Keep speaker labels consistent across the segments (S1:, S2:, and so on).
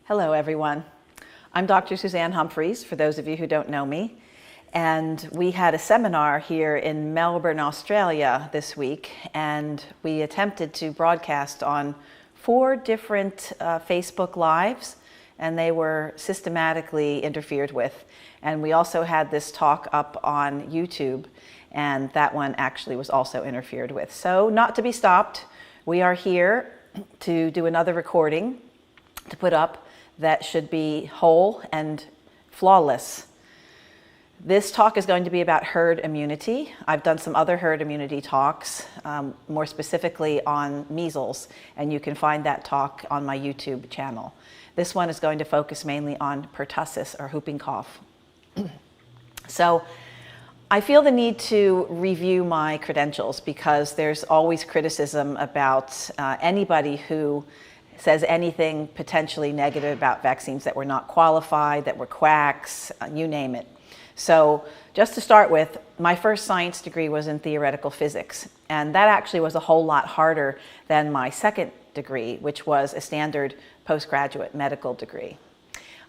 S1: Hello, everyone. I'm Dr. Suzanne Humphries, for those of you who don't know me. And we had a seminar here in Melbourne, Australia this week, and we attempted to broadcast on 4 different Facebook Lives, and they were systematically interfered with. And we also had this talk up on YouTube, and that one actually was also interfered with. So, not to be stopped, we are here to do another recording to put up that should be whole and flawless. This talk is going to be about herd immunity. I've done some other herd immunity talks, more specifically on measles, and you can find that talk on my YouTube channel. This one is going to focus mainly on pertussis, or whooping cough. So I feel the need to review my credentials because there's always criticism about anybody who says anything potentially negative about vaccines, that were not qualified, that were quacks, you name it. So just to start with, my first science degree was in theoretical physics, and that actually was a whole lot harder than my second degree, which was a standard postgraduate medical degree.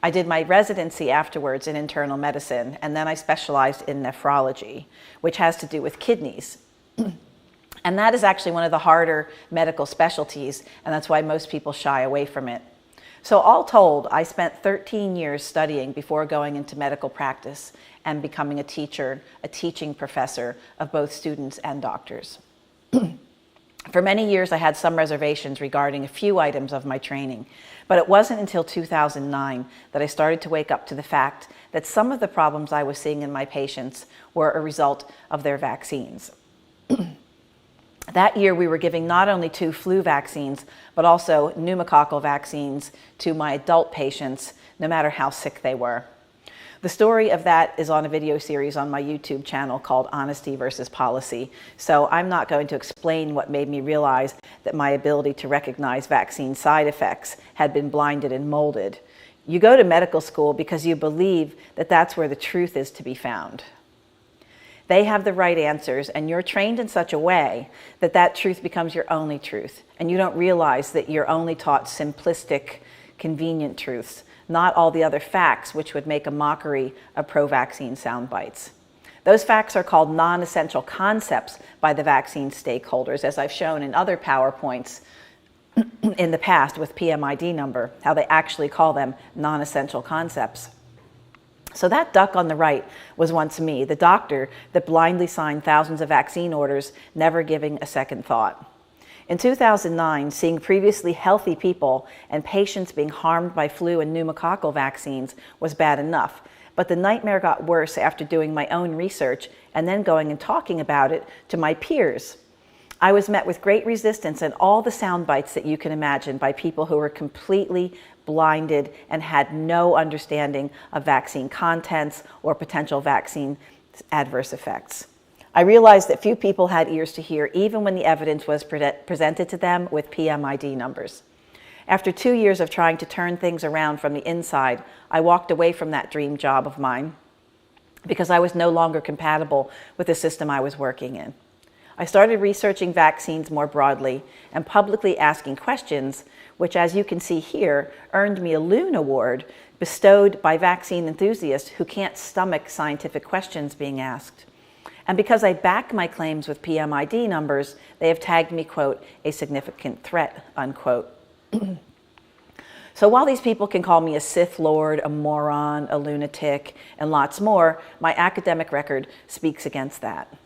S1: I did my residency afterwards in internal medicine, and then I specialized in nephrology, which has to do with kidneys. And that is actually one of the harder medical specialties, and that's why most people shy away from it. So all told, I spent 13 years studying before going into medical practice and becoming a teacher, a teaching professor of both students and doctors. For many years, I had some reservations regarding a few items of my training, but it wasn't until 2009 that I started to wake up to the fact that some of the problems I was seeing in my patients were a result of their vaccines. That year, we were giving not only 2 flu vaccines, but also pneumococcal vaccines to my adult patients, no matter how sick they were. The story of that is on a video series on my YouTube channel called Honesty versus Policy. So I'm not going to explain what made me realize that my ability to recognize vaccine side effects had been blinded and molded. You go to medical school because you believe that that's where the truth is to be found. They have the right answers, and you're trained in such a way that that truth becomes your only truth. And you don't realize that you're only taught simplistic, convenient truths, not all the other facts which would make a mockery of pro-vaccine sound bites. Those facts are called non-essential concepts by the vaccine stakeholders, as I've shown in other PowerPoints in the past with PMID number, how they actually call them non-essential concepts. So that duck on the right was once me, the doctor that blindly signed thousands of vaccine orders, never giving a second thought. In 2009, seeing previously healthy people and patients being harmed by flu and pneumococcal vaccines was bad enough, but the nightmare got worse after doing my own research and then going and talking about it to my peers. I was met with great resistance and all the sound bites that you can imagine by people who were completely blinded and had no understanding of vaccine contents or potential vaccine adverse effects. I realized that few people had ears to hear, even when the evidence was presented to them with PMID numbers. After 2 years of trying to turn things around from the inside, I walked away from that dream job of mine because I was no longer compatible with the system I was working in. I started researching vaccines more broadly and publicly asking questions, which, as you can see here, earned me a Loon Award bestowed by vaccine enthusiasts who can't stomach scientific questions being asked. And because I back my claims with PMID numbers, they have tagged me, quote, a significant threat, unquote. So while these people can call me a Sith Lord, a moron, a lunatic, and lots more, my academic record speaks against that.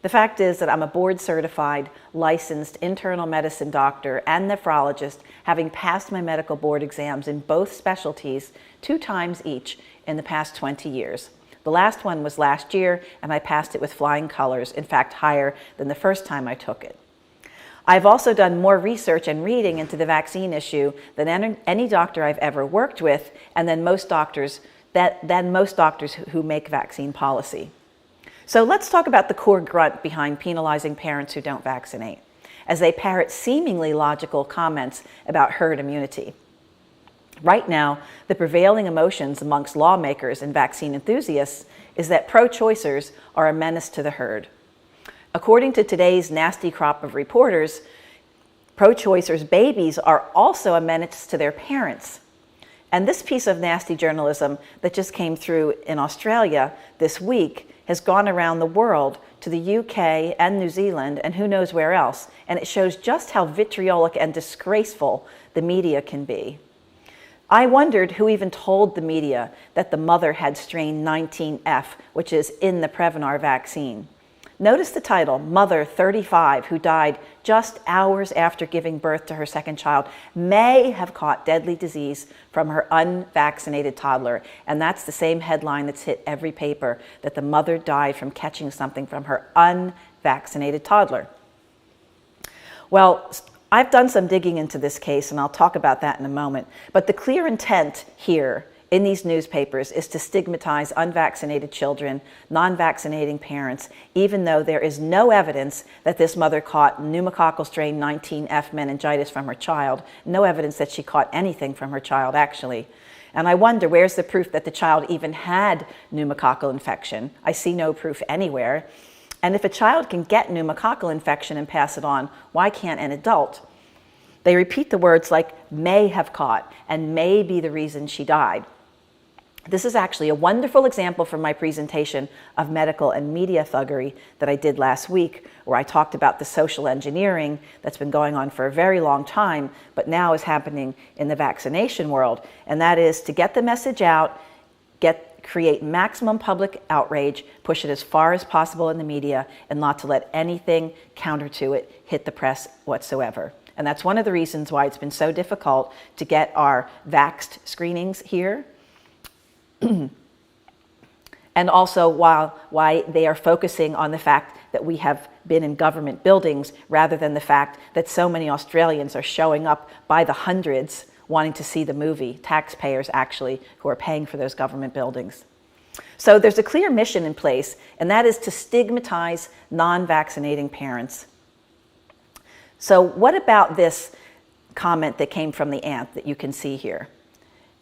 S1: The fact is that I'm a board-certified, licensed internal medicine doctor and nephrologist, having passed my medical board exams in both specialties 2 times each in the past 20 years. The last one was last year, and I passed it with flying colors, in fact, higher than the first time I took it. I've also done more research and reading into the vaccine issue than any doctor I've ever worked with, and than most doctors who make vaccine policy. So let's talk about the core grunt behind penalizing parents who don't vaccinate, as they parrot seemingly logical comments about herd immunity. Right now, the prevailing emotions amongst lawmakers and vaccine enthusiasts is that pro-choicers are a menace to the herd. According to today's nasty crop of reporters, pro-choicers' babies are also a menace to their parents. And this piece of nasty journalism that just came through in Australia this week has gone around the world to the UK and New Zealand and who knows where else. And it shows just how vitriolic and disgraceful the media can be. I wondered who even told the media that the mother had strain 19F, which is in the Prevnar vaccine. Notice the title, Mother 35, who died just hours after giving birth to her second child, may have caught deadly disease from her unvaccinated toddler. And that's the same headline that's hit every paper, that the mother died from catching something from her unvaccinated toddler. Well, I've done some digging into this case, and I'll talk about that in a moment. But the clear intent here in these newspapers is to stigmatize unvaccinated children, non-vaccinating parents, even though there is no evidence that this mother caught pneumococcal strain 19F meningitis from her child, no evidence that she caught anything from her child, actually. And I wonder, where's the proof that the child even had pneumococcal infection? I see no proof anywhere. And if a child can get pneumococcal infection and pass it on, why can't an adult? They repeat the words like may have caught and may be the reason she died. This is actually a wonderful example from my presentation of medical and media thuggery that I did last week, where I talked about the social engineering that's been going on for a very long time, but now is happening in the vaccination world. And that is to get the message out, create maximum public outrage, push it as far as possible in the media, and not to let anything counter to it hit the press whatsoever. And that's one of the reasons why it's been so difficult to get our vaxxed screenings here. And also why they are focusing on the fact that we have been in government buildings rather than the fact that so many Australians are showing up by the hundreds wanting to see the movie, taxpayers actually, who are paying for those government buildings. So there's a clear mission in place, and that is to stigmatize non-vaccinating parents. So what about this comment that came from the aunt that you can see here?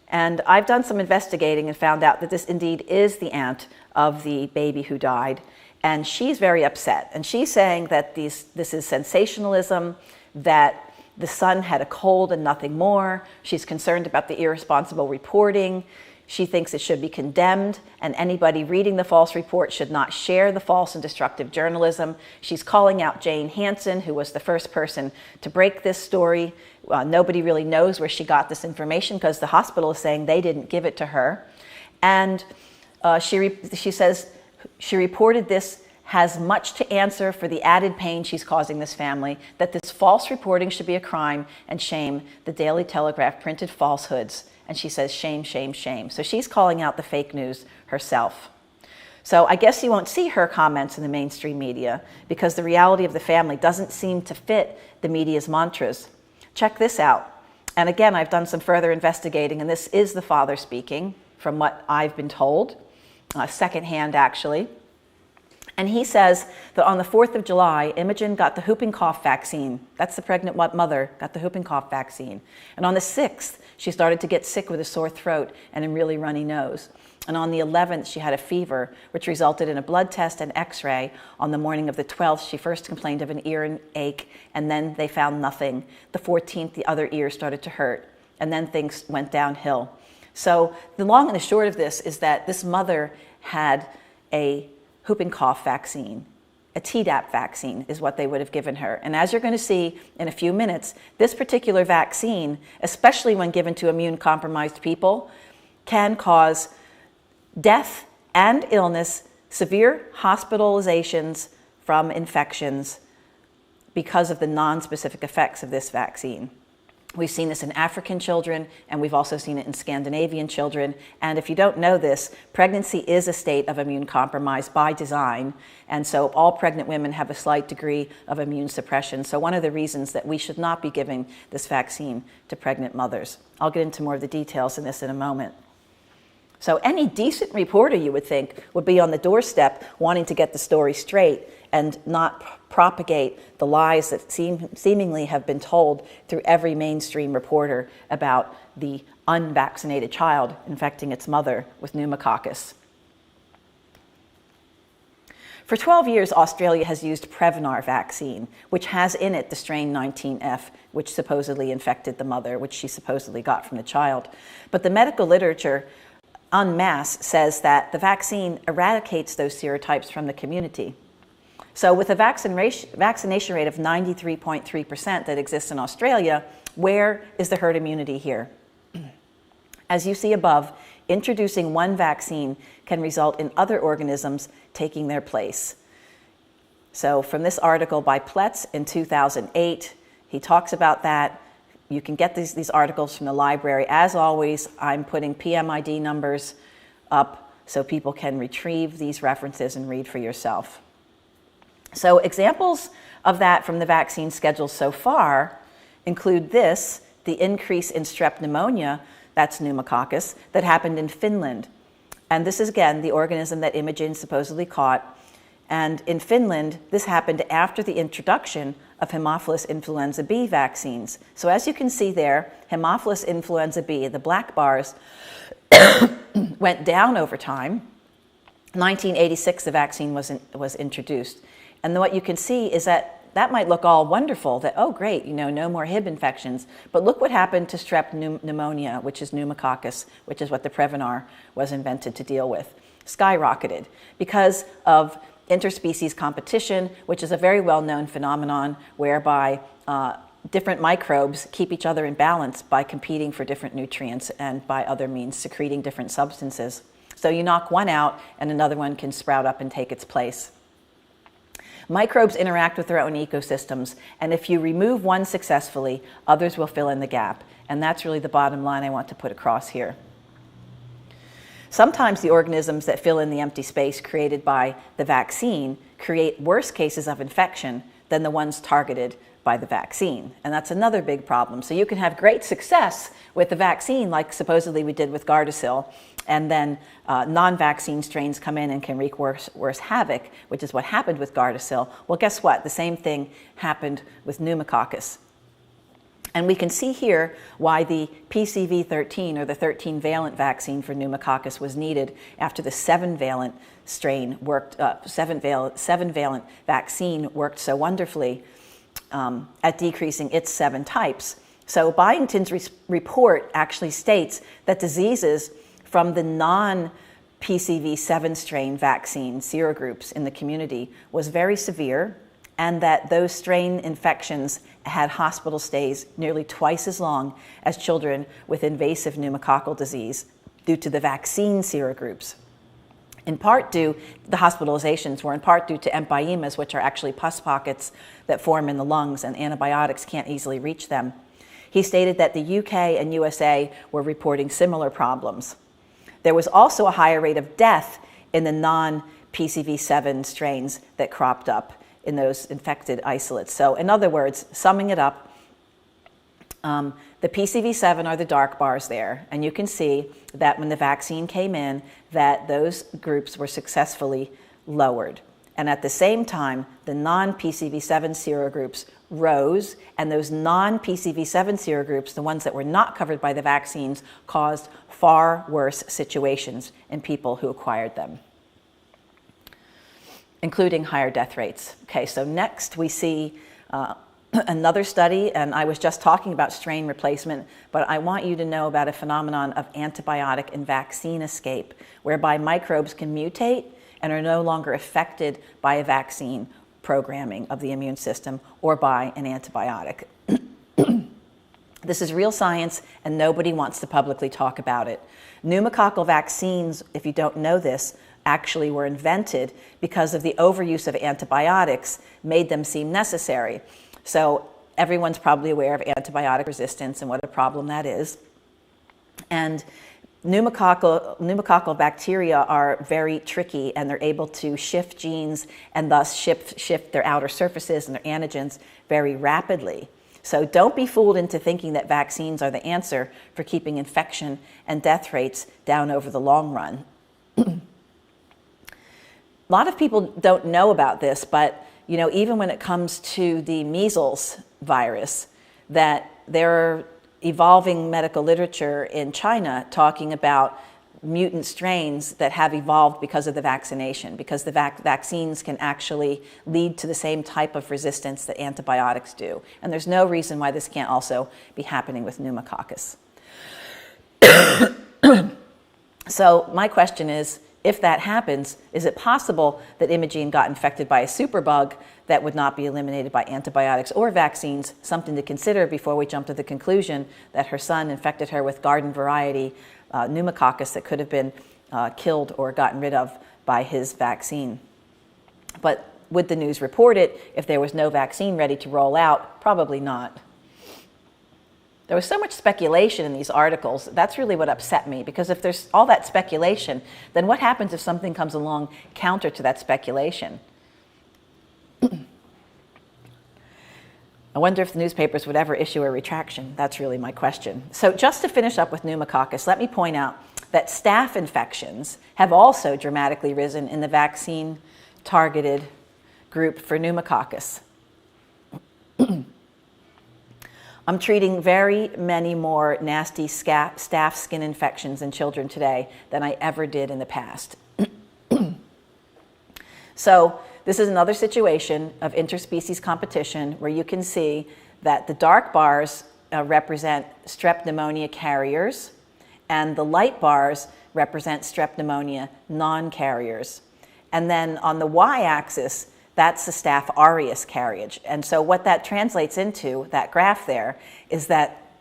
S1: And I've done some investigating and found out that this indeed is the aunt of the baby who died. And she's very upset. And she's saying that this is sensationalism, that the son had a cold and nothing more. She's concerned about the irresponsible reporting. She thinks it should be condemned, and anybody reading the false report should not share the false and destructive journalism. She's calling out Jane Hansen, who was the first person to break this story. Nobody really knows where she got this information because the hospital is saying they didn't give it to her. And she says she reported this has much to answer for the added pain she's causing this family, that this false reporting should be a crime, and shame the Daily Telegraph printed falsehoods. And she says, shame, shame, shame. So she's calling out the fake news herself. So I guess you won't see her comments in the mainstream media because the reality of the family doesn't seem to fit the media's mantras. Check this out. And again, I've done some further investigating, and this is the father speaking from what I've been told, secondhand actually. And he says that on the 4th of July, Imogen got the whooping cough vaccine. That's the pregnant mother, got the whooping cough vaccine. And on the 6th, she started to get sick with a sore throat and a really runny nose. And on the 11th, she had a fever, which resulted in a blood test and x-ray. On the morning of the 12th, she first complained of an ear ache, and then they found nothing. The 14th, the other ear started to hurt, and then things went downhill. So the long and the short of this is that this mother had a whooping cough vaccine. A Tdap vaccine is what they would have given her. And as you're going to see in a few minutes, this particular vaccine, especially when given to immune-compromised people, can cause death and illness, severe hospitalizations from infections because of the non-specific effects of this vaccine. We've seen this in African children, and we've also seen it in Scandinavian children. And if you don't know this, pregnancy is a state of immune compromise by design. And so all pregnant women have a slight degree of immune suppression. So one of the reasons that we should not be giving this vaccine to pregnant mothers. I'll get into more of the details in this in a moment. So any decent reporter, you would think, would be on the doorstep wanting to get the story straight and not propagate the lies that seemingly have been told through every mainstream reporter about the unvaccinated child infecting its mother with pneumococcus. For 12 years, Australia has used Prevnar vaccine, which has in it the strain 19F, which supposedly infected the mother, which she supposedly got from the child. But the medical literature en masse says that the vaccine eradicates those serotypes from the community. So with a vaccination rate of 93.3% that exists in Australia, where is the herd immunity here? As you see above, introducing one vaccine can result in other organisms taking their place. So from this article by Pletz in 2008, he talks about that. You can get these articles from the library. As always, I'm putting PMID numbers up so people can retrieve these references and read for yourself. So examples of that from the vaccine schedule so far include this, the increase in strep pneumonia, that's pneumococcus, that happened in Finland. And this is, again, the organism that Imogen supposedly caught. And in Finland, this happened after the introduction of Haemophilus influenza B vaccines. So as you can see there, Haemophilus influenza B, the black bars, went down over time. 1986, the vaccine was introduced. And what you can see is that might look all wonderful, that, oh, great, no more Hib infections. But look what happened to strep pneumonia, which is pneumococcus, which is what the Prevnar was invented to deal with. Skyrocketed because of interspecies competition, which is a very well-known phenomenon whereby different microbes keep each other in balance by competing for different nutrients and by other means secreting different substances. So you knock one out and another one can sprout up and take its place. Microbes interact with their own ecosystems, and if you remove one successfully, others will fill in the gap. And that's really the bottom line I want to put across here. Sometimes the organisms that fill in the empty space created by the vaccine create worse cases of infection than the ones targeted by the vaccine. And that's another big problem. So you can have great success with the vaccine, like supposedly we did with Gardasil, and then non-vaccine strains come in and can wreak worse havoc, which is what happened with Gardasil. Well, guess what? The same thing happened with pneumococcus. And we can see here why the PCV13, or the 13-valent vaccine for pneumococcus, was needed after the 7-valent strain worked, 7-valent vaccine worked so wonderfully at decreasing its 7 types. So Byington's report actually states that diseases from the non-PCV7 strain vaccine serogroups in the community was very severe, and that those strain infections had hospital stays nearly twice as long as children with invasive pneumococcal disease due to the vaccine serogroups. The hospitalizations were in part due to empyemas, which are actually pus pockets that form in the lungs, and antibiotics can't easily reach them. He stated that the UK and USA were reporting similar problems. There was also a higher rate of death in the non-PCV7 strains that cropped up in those infected isolates. So in other words, summing it up, the PCV7 are the dark bars there, and you can see that when the vaccine came in, that those groups were successfully lowered. And at the same time, the non-PCV7 serogroups rose, and those non-PCV7 serogroups, the ones that were not covered by the vaccines, caused far worse situations in people who acquired them, including higher death rates. Okay, so next we see another study, and I was just talking about strain replacement, but I want you to know about a phenomenon of antibiotic and vaccine escape, whereby microbes can mutate and are no longer affected by a vaccine programming of the immune system or by an antibiotic. This is real science, and nobody wants to publicly talk about it. Pneumococcal vaccines, if you don't know this, actually were invented because of the overuse of antibiotics made them seem necessary. So everyone's probably aware of antibiotic resistance and what a problem that is. And pneumococcal bacteria are very tricky, and they're able to shift genes and thus shift their outer surfaces and their antigens very rapidly. So don't be fooled into thinking that vaccines are the answer for keeping infection and death rates down over the long run. A lot of people don't know about this, but even when it comes to the measles virus, that there are evolving medical literature in China talking about mutant strains that have evolved because of the vaccination, because the vaccines can actually lead to the same type of resistance that antibiotics do. And there's no reason why this can't also be happening with pneumococcus. So my question is, if that happens, is it possible that Imogene got infected by a superbug that would not be eliminated by antibiotics or vaccines? Something to consider before we jump to the conclusion that her son infected her with garden variety pneumococcus that could have been killed or gotten rid of by his vaccine. But would the news report it if there was no vaccine ready to roll out? Probably not. There was so much speculation in these articles. That's really what upset me, because if there's all that speculation, then what happens if something comes along counter to that speculation? I wonder if the newspapers would ever issue a retraction. That's really my question. So just to finish up with pneumococcus, let me point out that staph infections have also dramatically risen in the vaccine-targeted group for pneumococcus. I'm treating very many more nasty staph skin infections in children today than I ever did in the past. So this is another situation of interspecies competition where you can see that the dark bars represent strep pneumonia carriers and the light bars represent strep pneumonia non-carriers. And then on the y-axis, that's the Staph aureus carriage. And so what that translates into, that graph there, is that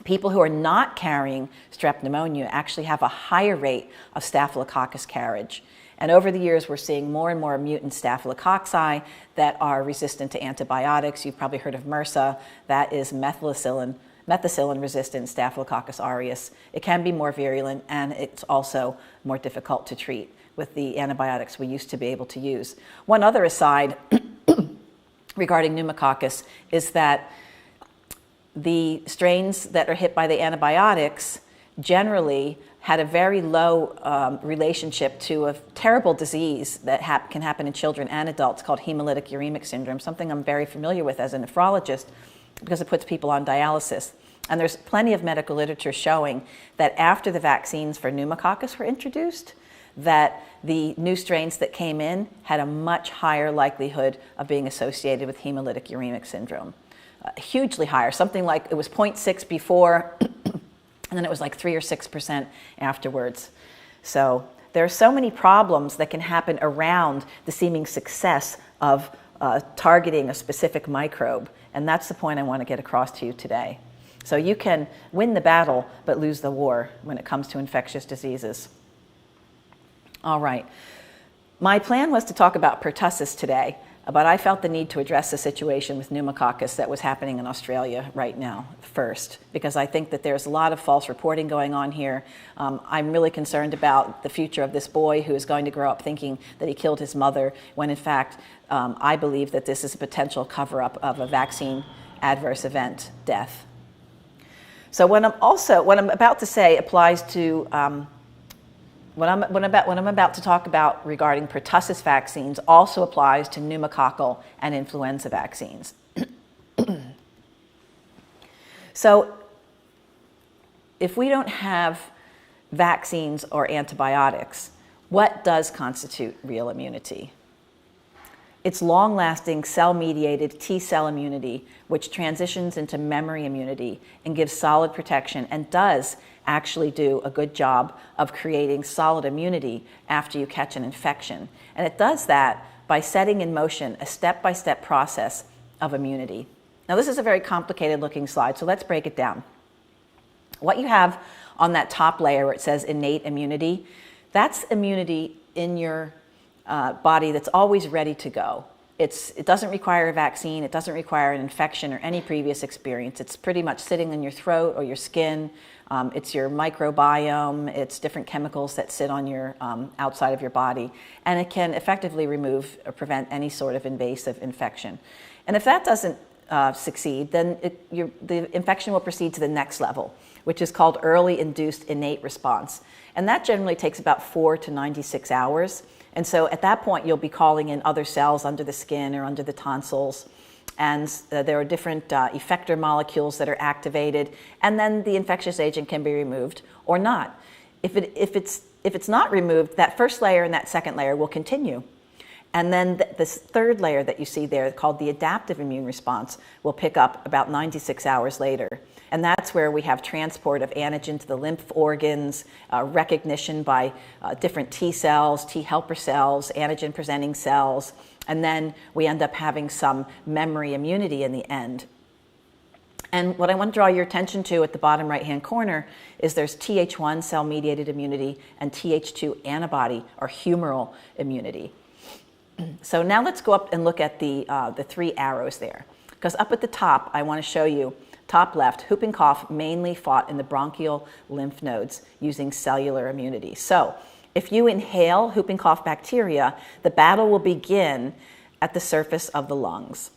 S1: people who are not carrying strep pneumonia actually have a higher rate of Staphylococcus carriage. And over the years, we're seeing more and more mutant staphylococci that are resistant to antibiotics. You've probably heard of MRSA. That is methicillin-resistant Staphylococcus aureus. It can be more virulent, and it's also more difficult to treat with the antibiotics we used to be able to use. One other aside regarding pneumococcus is that the strains that are hit by the antibiotics generally had a very low relationship to a terrible disease that can happen in children and adults called hemolytic uremic syndrome, something I'm very familiar with as a nephrologist because it puts people on dialysis. And there's plenty of medical literature showing that after the vaccines for pneumococcus were introduced, that the new strains that came in had a much higher likelihood of being associated with hemolytic uremic syndrome. Hugely higher, something like it was 0.6 before, and then it was like 3 or 6% afterwards. So there are so many problems that can happen around the seeming success of targeting a specific microbe, and that's the point I want to get across to you today. So you can win the battle, but lose the war when it comes to infectious diseases. All right. My plan was to talk about pertussis today, but I felt the need to address the situation with pneumococcus that was happening in Australia right now first, because I think that there's a lot of false reporting going on here. I'm really concerned about the future of this boy who is going to grow up thinking that he killed his mother, when in fact I believe that this is a potential cover-up of a vaccine adverse event death. So what I'm about to say applies to what I'm about to talk about regarding pertussis vaccines also applies to pneumococcal and influenza vaccines. So if we don't have vaccines or antibiotics, what does constitute real immunity? It's long-lasting cell-mediated T-cell immunity, which transitions into memory immunity and gives solid protection and does actually do a good job of creating solid immunity after you catch an infection. And it does that by setting in motion a step-by-step process of immunity. Now, this is a very complicated looking slide, so let's break it down. What you have on that top layer where it says innate immunity, that's immunity in your body that's always ready to go. It doesn't require a vaccine, it doesn't require an infection or any previous experience. It's pretty much sitting in your throat or your skin. It's your microbiome, it's different chemicals that sit on your outside of your body, and it can effectively remove or prevent any sort of invasive infection. And if that doesn't succeed, then the infection will proceed to the next level, which is called early induced innate response. And that generally takes about 4 to 96 hours. And so at that point, you'll be calling in other cells under the skin or under the tonsils. And there are different effector molecules that are activated. And then the infectious agent can be removed or not. If it's not removed, that first layer and that second layer will continue. And then this third layer that you see there, called the adaptive immune response, will pick up about 96 hours later. And that's where we have transport of antigen to the lymph organs, recognition by different T cells, T helper cells, antigen-presenting cells, and then we end up having some memory immunity in the end. And what I want to draw your attention to at the bottom right-hand corner is there's Th1 cell-mediated immunity and Th2 antibody or humoral immunity. So now let's go up and look at the three arrows there. Because up at the top, I want to show you, top left, whooping cough mainly fought in the bronchial lymph nodes using cellular immunity. So if you inhale whooping cough bacteria, the battle will begin at the surface of the lungs.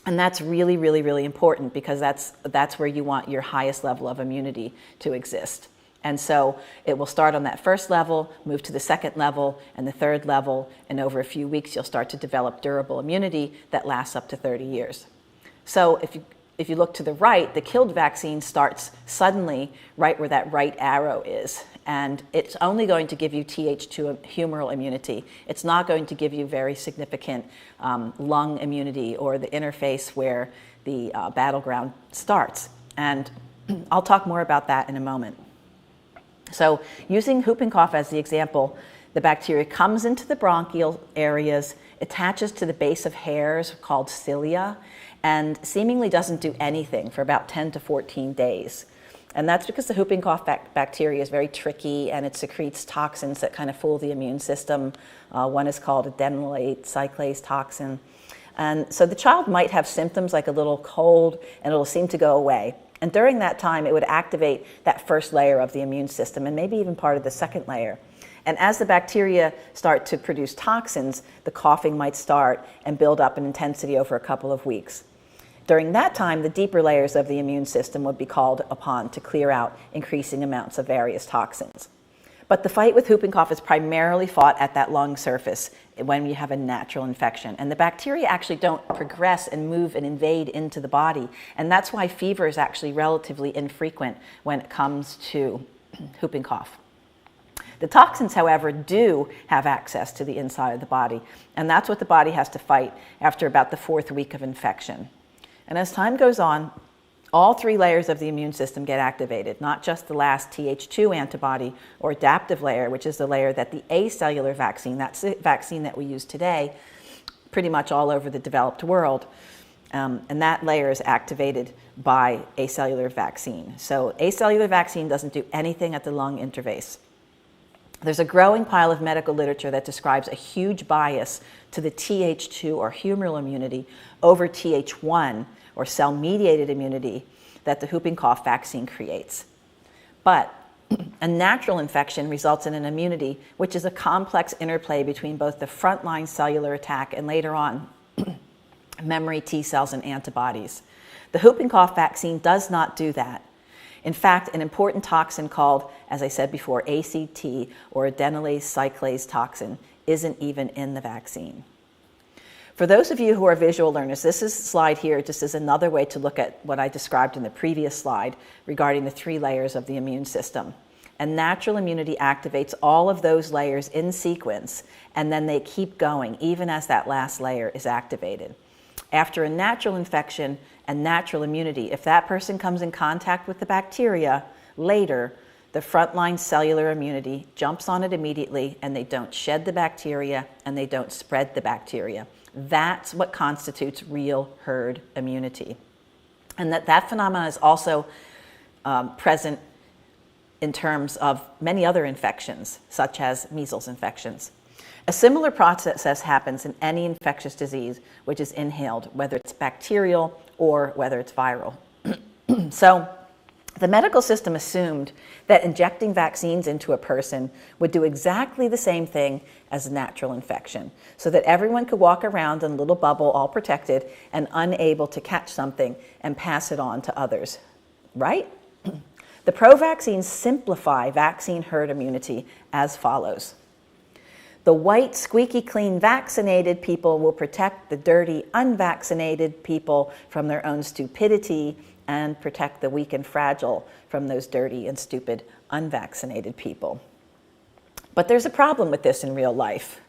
S1: And that's really, really, really important because that's where you want your highest level of immunity to exist. And so it will start on that first level, move to the second level and the third level, and over a few weeks you'll start to develop durable immunity that lasts up to 30 years. So if you look to the right, the killed vaccine starts suddenly right where that right arrow is. And it's only going to give you Th2 humoral immunity. It's not going to give you very significant lung immunity or the interface where the battleground starts. And I'll talk more about that in a moment. So using whooping cough as the example, the bacteria comes into the bronchial areas, attaches to the base of hairs called cilia, and seemingly doesn't do anything for about 10 to 14 days. And that's because the whooping cough bacteria is very tricky and it secretes toxins that kind of fool the immune system. One is called adenylate cyclase toxin. And so the child might have symptoms like a little cold and it'll seem to go away. And during that time, it would activate that first layer of the immune system and maybe even part of the second layer. And as the bacteria start to produce toxins, the coughing might start and build up in intensity over a couple of weeks. During that time, the deeper layers of the immune system would be called upon to clear out increasing amounts of various toxins. But the fight with whooping cough is primarily fought at that lung surface when you have a natural infection. And the bacteria actually don't progress and move and invade into the body. And that's why fever is actually relatively infrequent when it comes to whooping cough. The toxins, however, do have access to the inside of the body. And that's what the body has to fight after about the 4th week of infection. And as time goes on, all three layers of the immune system get activated, not just the last Th2 antibody or adaptive layer, which is the layer that the acellular vaccine, that's the vaccine that we use today, pretty much all over the developed world. And that layer is activated by acellular vaccine. So acellular vaccine doesn't do anything at the lung interface. There's a growing pile of medical literature that describes a huge bias to the Th2 or humoral immunity over Th1 or cell-mediated immunity that the whooping cough vaccine creates. But a natural infection results in an immunity which is a complex interplay between both the frontline cellular attack and later on memory T cells and antibodies. The whooping cough vaccine does not do that. In fact, an important toxin called, as I said before, ACT or adenylate cyclase toxin isn't even in the vaccine. For those of you who are visual learners, this slide here just is another way to look at what I described in the previous slide regarding the 3 layers of the immune system. And natural immunity activates all of those layers in sequence, and then they keep going even as that last layer is activated. After a natural infection and natural immunity, if that person comes in contact with the bacteria later, the frontline cellular immunity jumps on it immediately and they don't shed the bacteria and they don't spread the bacteria. That's what constitutes real herd immunity. And that phenomenon is also present in terms of many other infections, such as measles infections. A similar process happens in any infectious disease which is inhaled, whether it's bacterial or whether it's viral. So the medical system assumed that injecting vaccines into a person would do exactly the same thing as a natural infection, so that everyone could walk around in a little bubble, all protected and unable to catch something and pass it on to others, right? The pro-vaccines simplify vaccine herd immunity as follows. The white, squeaky clean vaccinated people will protect the dirty, unvaccinated people from their own stupidity and protect the weak and fragile from those dirty and stupid unvaccinated people. But there's a problem with this in real life,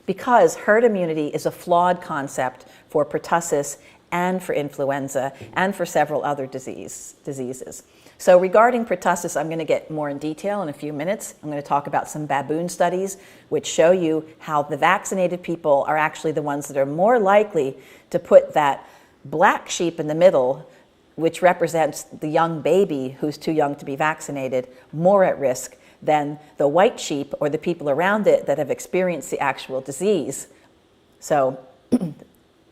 S1: because herd immunity is a flawed concept for pertussis and for influenza and for several other diseases. So regarding pertussis, I'm going to get more in detail in a few minutes. I'm going to talk about some baboon studies which show you how the vaccinated people are actually the ones that are more likely to put that black sheep in the middle, which represents the young baby who's too young to be vaccinated, more at risk than the white sheep or the people around it that have experienced the actual disease. So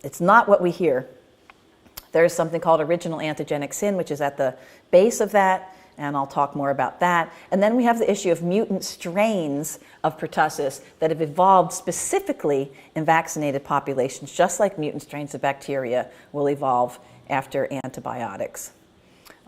S1: it's not what we hear. There's something called original antigenic sin, which is at the base of that, and I'll talk more about that. And then we have the issue of mutant strains of pertussis that have evolved specifically in vaccinated populations, just like mutant strains of bacteria will evolve after antibiotics.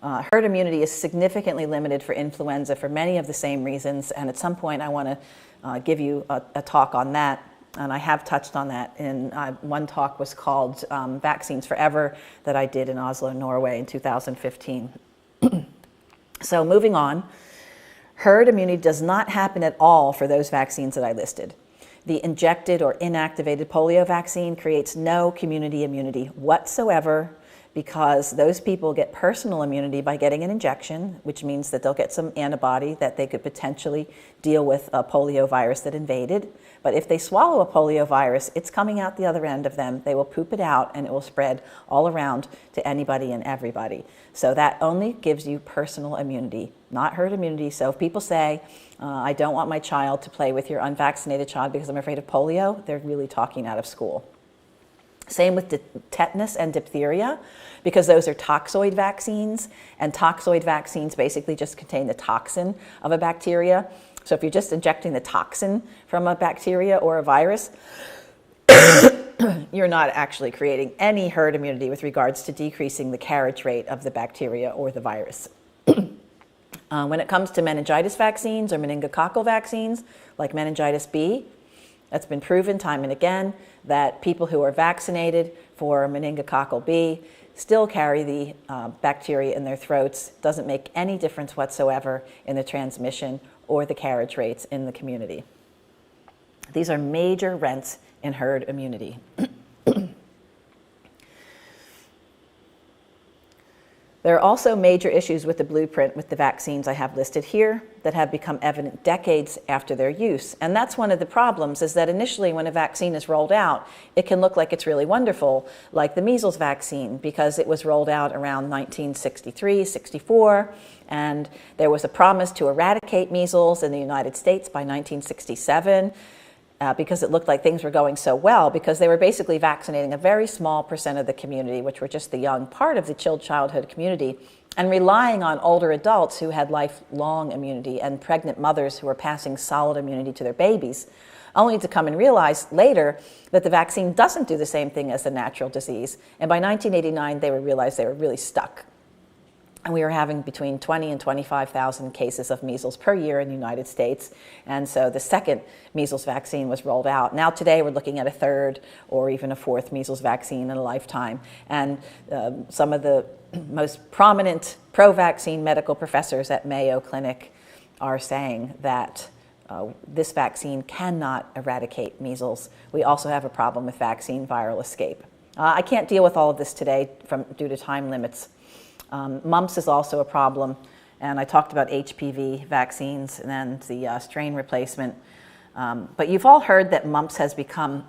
S1: Herd immunity is significantly limited for influenza for many of the same reasons, and at some point I want to give you a talk on that. And I have touched on that in one talk was called Vaccines Forever that I did in Oslo, Norway in 2015. So moving on, herd immunity does not happen at all for those vaccines that I listed. The injected or inactivated polio vaccine creates no community immunity whatsoever, because those people get personal immunity by getting an injection, which means that they'll get some antibody that they could potentially deal with a polio virus that invaded. But if they swallow a polio virus, it's coming out the other end of them. They will poop it out and it will spread all around to anybody and everybody. So that only gives you personal immunity, not herd immunity. So if people say, I don't want my child to play with your unvaccinated child because I'm afraid of polio, they're really talking out of school. Same with tetanus and diphtheria, because those are toxoid vaccines, and toxoid vaccines basically just contain the toxin of a bacteria. So if you're just injecting the toxin from a bacteria or a virus, you're not actually creating any herd immunity with regards to decreasing the carriage rate of the bacteria or the virus. When it comes to meningitis vaccines or meningococcal vaccines, like meningitis B, that's been proven time and again that people who are vaccinated for meningococcal B still carry the bacteria in their throats. Doesn't make any difference whatsoever in the transmission or the carriage rates in the community. These are major rents in herd immunity. There are also major issues with the blueprint with the vaccines I have listed here that have become evident decades after their use. And that's one of the problems, is that initially when a vaccine is rolled out, it can look like it's really wonderful, like the measles vaccine, because it was rolled out around 1963, 64, and there was a promise to eradicate measles in the United States by 1967. Because it looked like things were going so well, because they were basically vaccinating a very small percent of the community, which were just the young part of the chilled childhood community, and relying on older adults who had lifelong immunity and pregnant mothers who were passing solid immunity to their babies, only to come and realize later that the vaccine doesn't do the same thing as the natural disease. And by 1989, they realized they were really stuck. And we were having between 20 and 25,000 cases of measles per year in the United States. And so the second measles vaccine was rolled out. Now today we're looking at a third or even a fourth measles vaccine in a lifetime. And some of the most prominent pro-vaccine medical professors at Mayo Clinic are saying that this vaccine cannot eradicate measles. We also have a problem with vaccine viral escape. I can't deal with all of this today due to time limits. Mumps is also a problem, and I talked about HPV vaccines and then the strain replacement. But you've all heard that mumps has become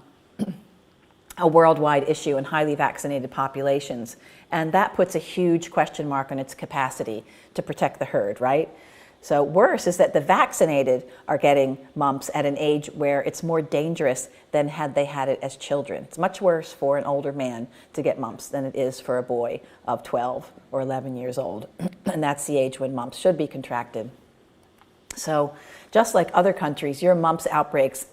S1: a worldwide issue in highly vaccinated populations, and that puts a huge question mark on its capacity to protect the herd, right? So worse is that the vaccinated are getting mumps at an age where it's more dangerous than had they had it as children. It's much worse for an older man to get mumps than it is for a boy of 12 or 11 years old. And that's the age when mumps should be contracted. So just like other countries, your mumps outbreaks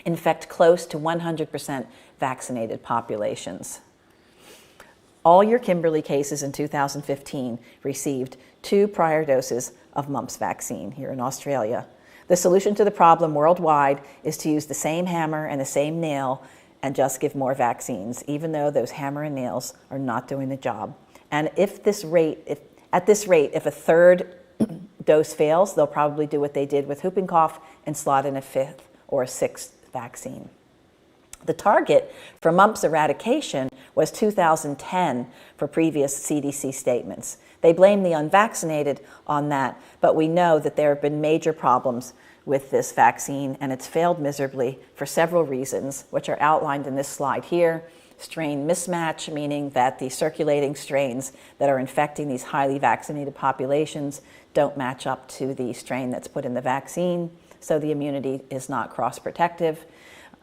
S1: infect close to 100% vaccinated populations. All your Kimberley cases in 2015 received 2 prior doses of mumps vaccine here in Australia. The solution to the problem worldwide is to use the same hammer and the same nail and just give more vaccines, even though those hammer and nails are not doing the job. And at this rate, if a third dose fails, they'll probably do what they did with whooping cough and slot in a fifth or a sixth vaccine. The target for mumps eradication was 2010 for previous CDC statements. They blame the unvaccinated on that, but we know that there have been major problems with this vaccine, and it's failed miserably for several reasons, which are outlined in this slide here. Strain mismatch, meaning that the circulating strains that are infecting these highly vaccinated populations don't match up to the strain that's put in the vaccine, so the immunity is not cross-protective.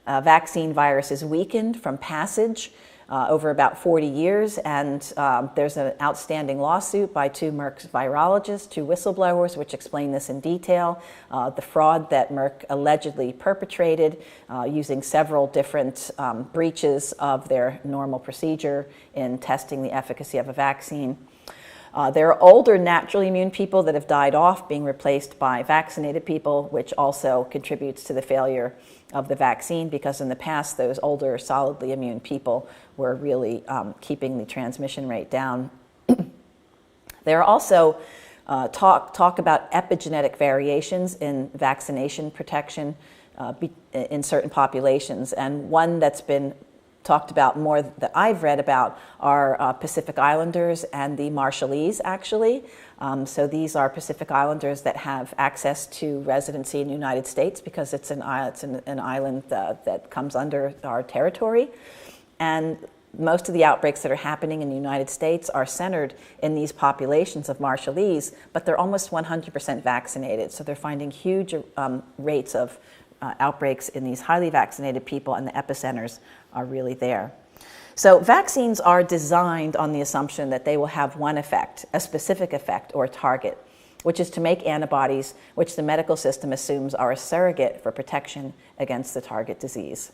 S1: Vaccine virus is weakened from passage over about 40 years, and there's an outstanding lawsuit by two Merck virologists, two whistleblowers, which explain this in detail. The fraud that Merck allegedly perpetrated using several different breaches of their normal procedure in testing the efficacy of a vaccine. There are older naturally immune people that have died off, being replaced by vaccinated people, which also contributes to the failure of the vaccine, because in the past those older solidly immune people were really keeping the transmission rate down. There are also talk about epigenetic variations in vaccination protection in certain populations, and one that's been talked about more that I've read about are Pacific Islanders and the Marshallese, actually. So these are Pacific Islanders that have access to residency in the United States because it's an island that comes under our territory. And most of the outbreaks that are happening in the United States are centered in these populations of Marshallese, but they're almost 100% vaccinated. So they're finding huge rates of outbreaks in these highly vaccinated people, and the epicenters are really there. So vaccines are designed on the assumption that they will have one effect, a specific effect or target, which is to make antibodies, which the medical system assumes are a surrogate for protection against the target disease.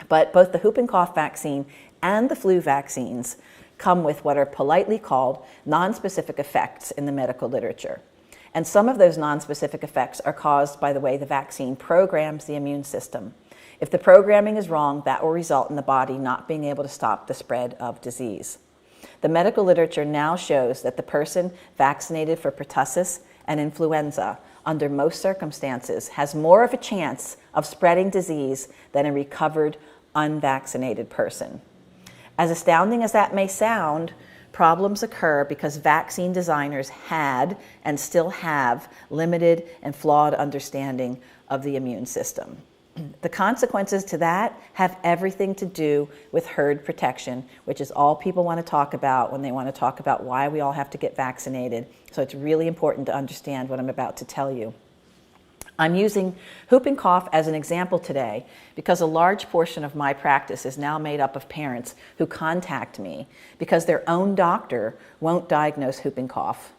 S1: But both the whooping cough vaccine and the flu vaccines come with what are politely called nonspecific effects in the medical literature. And some of those nonspecific effects are caused by the way the vaccine programs the immune system. If the programming is wrong, that will result in the body not being able to stop the spread of disease. The medical literature now shows that the person vaccinated for pertussis and influenza, under most circumstances, has more of a chance of spreading disease than a recovered, unvaccinated person. As astounding as that may sound, problems occur because vaccine designers had and still have limited and flawed understanding of the immune system. The consequences to that have everything to do with herd protection, which is all people want to talk about when they want to talk about why we all have to get vaccinated. So it's really important to understand what I'm about to tell you. I'm using whooping cough as an example today because a large portion of my practice is now made up of parents who contact me because their own doctor won't diagnose whooping cough.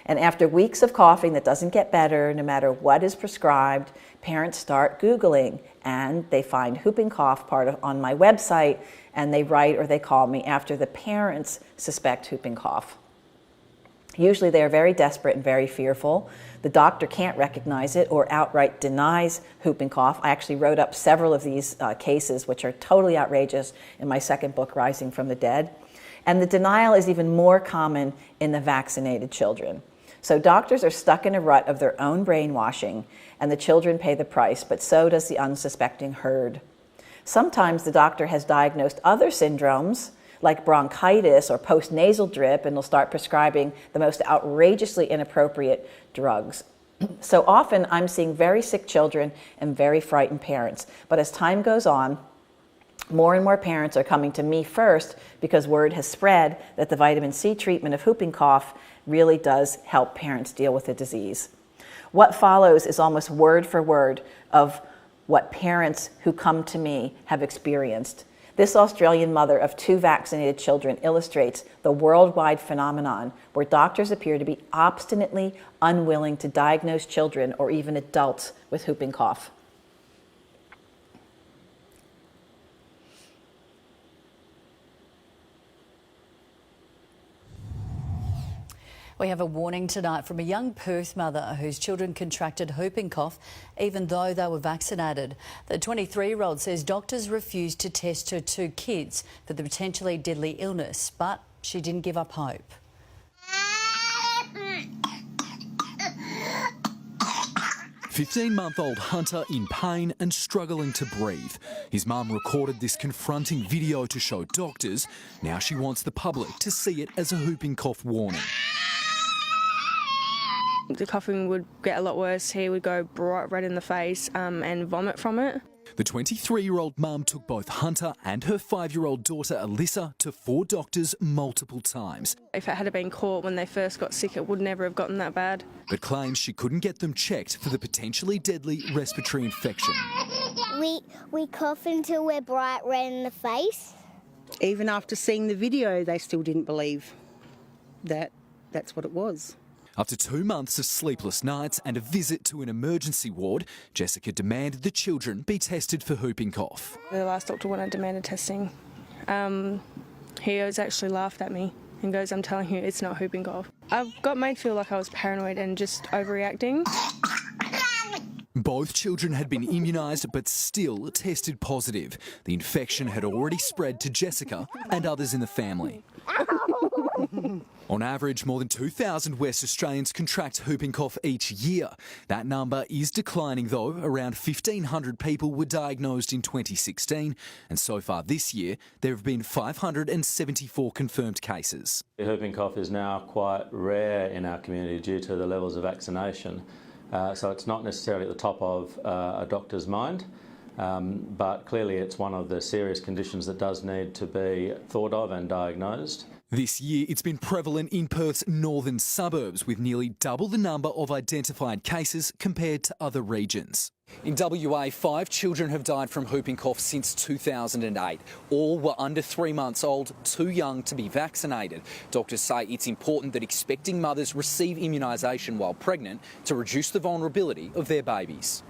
S1: And after weeks of coughing that doesn't get better, no matter what is prescribed, parents start Googling and they find whooping cough on my website, and they write or they call me after the parents suspect whooping cough. Usually they are very desperate and very fearful. The doctor can't recognize it or outright denies whooping cough. I actually wrote up several of these cases, which are totally outrageous, in my second book, Rising from the Dead. And the denial is even more common in the vaccinated children. So doctors are stuck in a rut of their own brainwashing, and the children pay the price, but so does the unsuspecting herd. Sometimes the doctor has diagnosed other syndromes, like bronchitis or postnasal drip, and they'll start prescribing the most outrageously inappropriate drugs. So often I'm seeing very sick children and very frightened parents. But as time goes on, more and more parents are coming to me first because word has spread that the vitamin C treatment of whooping cough really does help parents deal with the disease. What follows is almost word for word of what parents who come to me have experienced. This Australian mother of 2 vaccinated children illustrates the worldwide phenomenon where doctors appear to be obstinately unwilling to diagnose children or even adults with whooping cough.
S2: We have a warning tonight from a young Perth mother whose children contracted whooping cough even though they were vaccinated. The 23-year-old says doctors refused to test her 2 kids for the potentially deadly illness, but She didn't give up hope.
S3: "15-month-old Hunter in pain and struggling to breathe. His mum recorded this confronting video to show doctors. Now she wants the public to see it as a whooping cough warning.
S4: The coughing would get a lot worse. He would go bright red in the face and vomit from it.
S3: The 23-year-old mum took both Hunter and her 5-year-old daughter Alyssa to 4 doctors multiple times.
S4: If it had been caught when they first got sick, it would never have gotten that bad.
S3: But claims she couldn't get them checked for the potentially deadly respiratory infection.
S5: We cough until we're bright red in the face.
S6: Even after seeing the video, they still didn't believe that that's what it was.
S3: After 2 months of sleepless nights and a visit to an emergency ward, Jessica demanded the children be tested for whooping cough.
S4: The last doctor, when I demanded testing, he was actually laughed at me and goes, "I'm telling you, it's not whooping cough." I got made feel like I was paranoid and just overreacting.
S3: Both children had been immunised but still tested positive. The infection had already spread to Jessica and others in the family. On average, more than 2,000 West Australians contract whooping cough each year. That number is declining though. Around 1,500 people were diagnosed in 2016, and so far this year there have been 574 confirmed cases.
S7: Whooping cough is now quite rare in our community due to the levels of vaccination, so it's not necessarily at the top of a doctor's mind. But clearly it's one of the serious conditions that does need to be thought of and diagnosed.
S3: This year it's been prevalent in Perth's northern suburbs, with nearly double the number of identified cases compared to other regions. In WA, 5 children have died from whooping cough since 2008. All were under 3 months old, too young to be vaccinated. Doctors say it's important that expecting mothers receive immunisation while pregnant to reduce the vulnerability of their babies.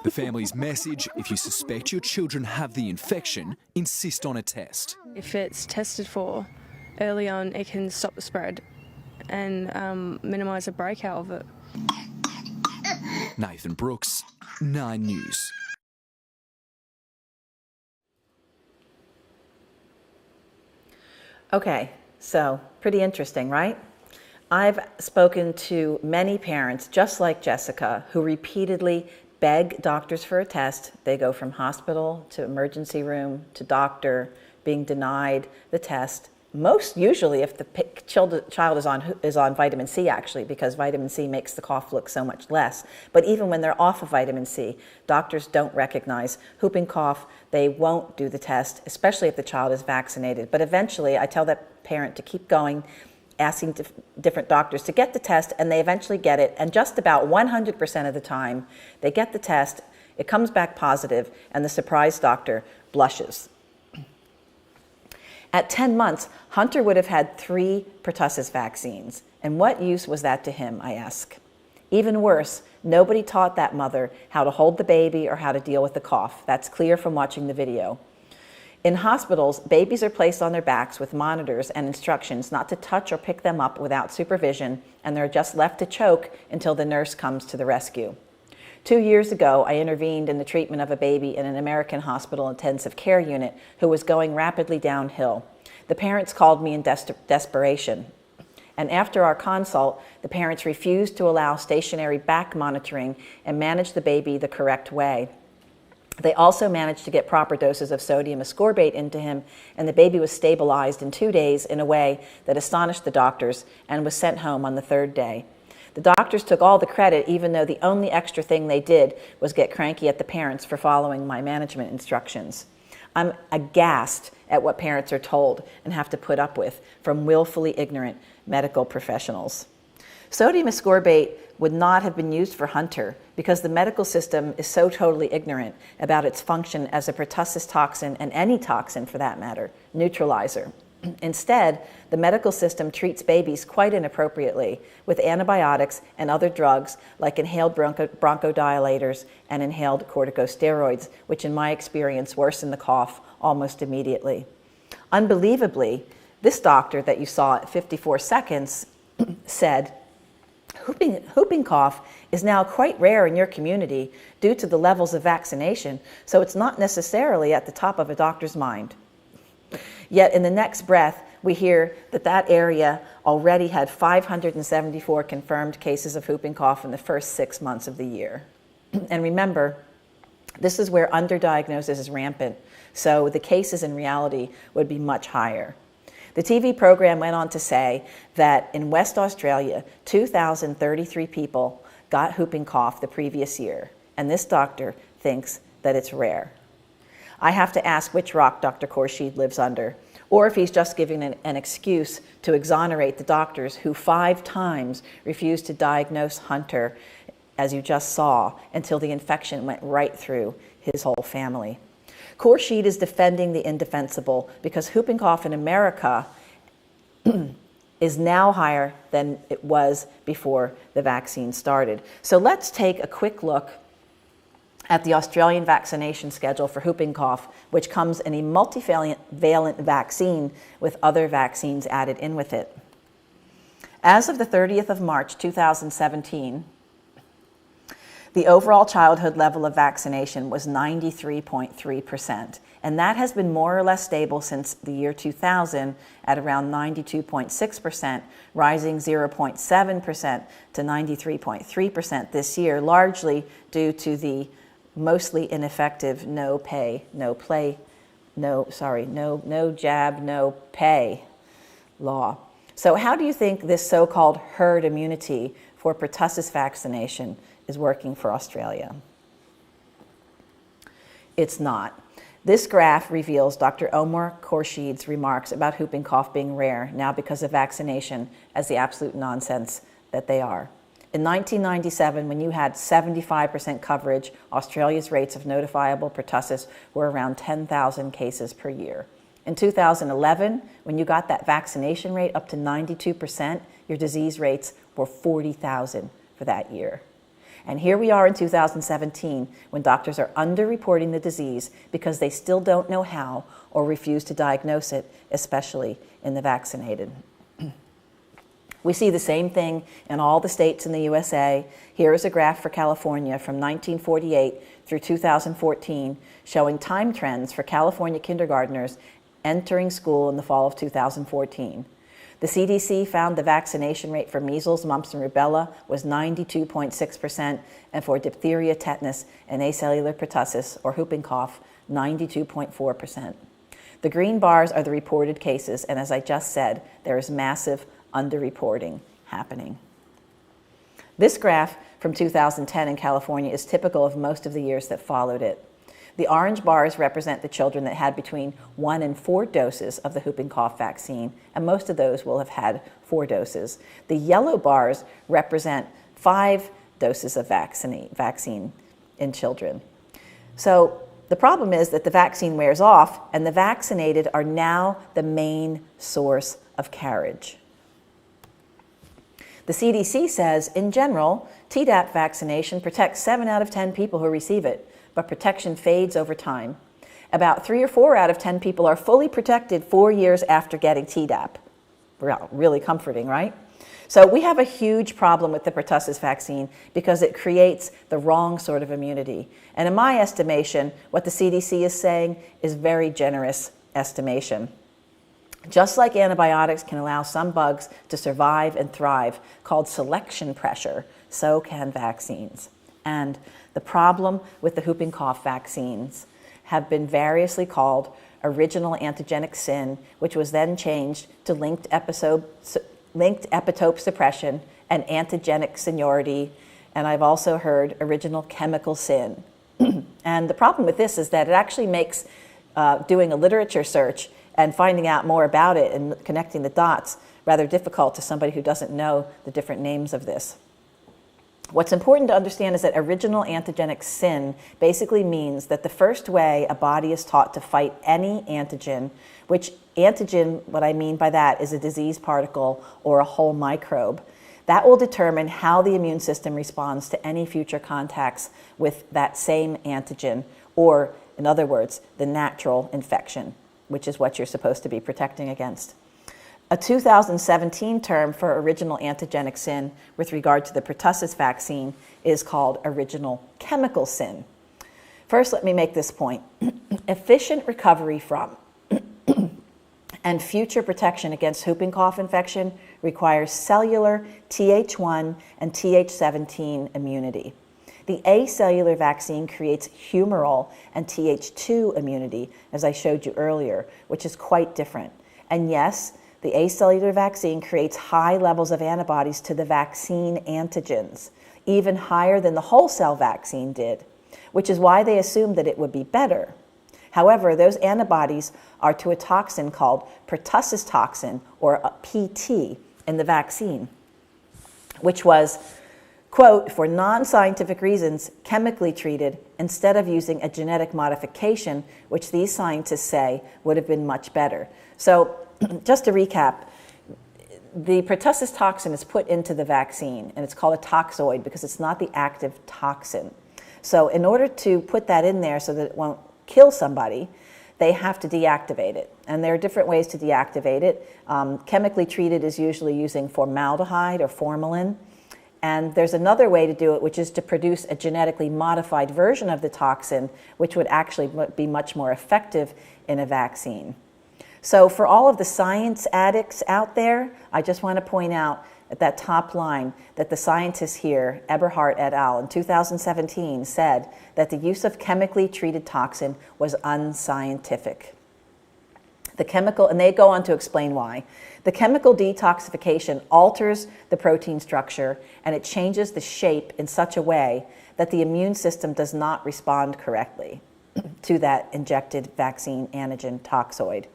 S3: The family's message: if you suspect your children have the infection, insist on a test.
S4: If it's tested for early on, it can stop the spread and minimise the breakout of it.
S3: Nathan Brooks, 9 News.
S1: Okay, so pretty interesting, right? I've spoken to many parents, just like Jessica, who repeatedly beg doctors for a test. They go from hospital to emergency room to doctor, being denied the test. Most usually if the child is on vitamin C, actually, because vitamin C makes the cough look so much less. But even when they're off of vitamin C, doctors don't recognize whooping cough. They won't do the test, especially if the child is vaccinated. But eventually I tell that parent to keep going, asking different doctors to get the test, and they eventually get it. And just about 100% of the time they get the test, it comes back positive, and the surprise doctor blushes. At 10 months, Hunter would have had 3 pertussis vaccines. And what use was that to him, I ask? Even worse, nobody taught that mother how to hold the baby or how to deal with the cough. That's clear from watching the video. In hospitals, babies are placed on their backs with monitors and instructions not to touch or pick them up without supervision, and they're just left to choke until the nurse comes to the rescue. 2 years ago, I intervened in the treatment of a baby in an American hospital intensive care unit who was going rapidly downhill. The parents called me in desperation. And after our consult, the parents refused to allow stationary back monitoring and manage the baby the correct way. They also managed to get proper doses of sodium ascorbate into him, and the baby was stabilized in 2 days in a way that astonished the doctors and was sent home on the 3rd day. The doctors took all the credit, even though the only extra thing they did was get cranky at the parents for following my management instructions. I'm aghast at what parents are told and have to put up with from willfully ignorant medical professionals. Sodium ascorbate would not have been used for Hunter because the medical system is so totally ignorant about its function as a pertussis toxin, and any toxin for that matter, neutralizer. Instead, the medical system treats babies quite inappropriately with antibiotics and other drugs like inhaled bronchodilators and inhaled corticosteroids, which in my experience worsen the cough almost immediately. Unbelievably, this doctor that you saw at 54 seconds said, whooping cough is now quite rare in your community due to the levels of vaccination, so it's not necessarily at the top of a doctor's mind. Yet in the next breath, we hear that that area already had 574 confirmed cases of whooping cough in the first 6 months of the year. And remember, this is where underdiagnosis is rampant, so the cases in reality would be much higher. The TV program went on to say that in West Australia, 2,033 people got whooping cough the previous year, and this doctor thinks that it's rare. I have to ask which rock Dr. Khorshid lives under, or if he's just giving an excuse to exonerate the doctors who 5 times refused to diagnose Hunter, as you just saw, until the infection went right through his whole family. Khorshid is defending the indefensible because whooping cough in America is now higher than it was before the vaccine started. So let's take a quick look at the Australian vaccination schedule for whooping cough, which comes in a multivalent vaccine with other vaccines added in with it. As of the 30th of March 2017, the overall childhood level of vaccination was 93.3%, and that has been more or less stable since the year 2000 at around 92.6%, rising 0.7% to 93.3% this year, largely due to the mostly ineffective no jab, no pay law. So how do you think this so-called herd immunity for pertussis vaccination is working for Australia? It's not. This graph reveals Dr. Omar Khorshid's remarks about whooping cough being rare now because of vaccination as the absolute nonsense that they are. In 1997, when you had 75% coverage, Australia's rates of notifiable pertussis were around 10,000 cases per year. In 2011, when you got that vaccination rate up to 92%, your disease rates were 40,000 for that year. And here we are in 2017 when doctors are underreporting the disease because they still don't know how or refuse to diagnose it, especially in the vaccinated. We see the same thing in all the states in the USA. Here is a graph for California from 1948 through 2014 showing time trends for California kindergartners entering school in the fall of 2014. The CDC found the vaccination rate for measles, mumps, and rubella was 92.6%, and for diphtheria, tetanus, and acellular pertussis, or whooping cough, 92.4%. The green bars are the reported cases, and as I just said, there is massive underreporting happening. This graph from 2010 in California is typical of most of the years that followed it. The orange bars represent the children that had between 1 and 4 doses of the whooping cough vaccine, and most of those will have had 4 doses. The yellow bars represent 5 doses of vaccine in children. So the problem is that the vaccine wears off, and the vaccinated are now the main source of carriage. The CDC says, in general, Tdap vaccination protects 7 out of 10 people who receive it, but protection fades over time. About 3 or 4 out of 10 people are fully protected 4 years after getting Tdap. Really comforting, right? So we have a huge problem with the pertussis vaccine because it creates the wrong sort of immunity. And in my estimation, what the CDC is saying is very generous estimation. Just like antibiotics can allow some bugs to survive and thrive, called selection pressure, so can vaccines. And the problem with the whooping cough vaccines have been variously called original antigenic sin, which was then changed to linked epitope suppression and antigenic seniority, and I've also heard original chemical sin. And the problem with this is that it actually makes doing a literature search and finding out more about it and connecting the dots rather difficult to somebody who doesn't know the different names of this. What's important to understand is that original antigenic sin basically means that the first way a body is taught to fight any antigen, which antigen, what I mean by that, is a disease particle or a whole microbe, that will determine how the immune system responds to any future contacts with that same antigen, or in other words, the natural infection, which is what you're supposed to be protecting against. A 2017 term for original antigenic sin with regard to the pertussis vaccine is called original chemical sin. First, let me make this point. Efficient recovery from and future protection against whooping cough infection requires cellular Th1 and Th17 immunity. The acellular vaccine creates humoral and Th2 immunity, as I showed you earlier, which is quite different. And yes, the acellular vaccine creates high levels of antibodies to the vaccine antigens, even higher than the whole cell vaccine did, which is why they assumed that it would be better. However, those antibodies are to a toxin called pertussis toxin, or a PT, in the vaccine, which was, quote, for non-scientific reasons, chemically treated instead of using a genetic modification, which these scientists say would have been much better. So just to recap, the pertussis toxin is put into the vaccine, and it's called a toxoid because it's not the active toxin. So in order to put that in there so that it won't kill somebody, they have to deactivate it. And there are different ways to deactivate it. Chemically treated is usually using formaldehyde or formalin. And there's another way to do it, which is to produce a genetically modified version of the toxin, which would actually be much more effective in a vaccine. So for all of the science addicts out there, I just want to point out at that top line that the scientists here, Eberhardt et al. In 2017 said that the use of chemically treated toxin was unscientific. And they go on to explain why. The chemical detoxification alters the protein structure and it changes the shape in such a way that the immune system does not respond correctly to that injected vaccine antigen toxoid.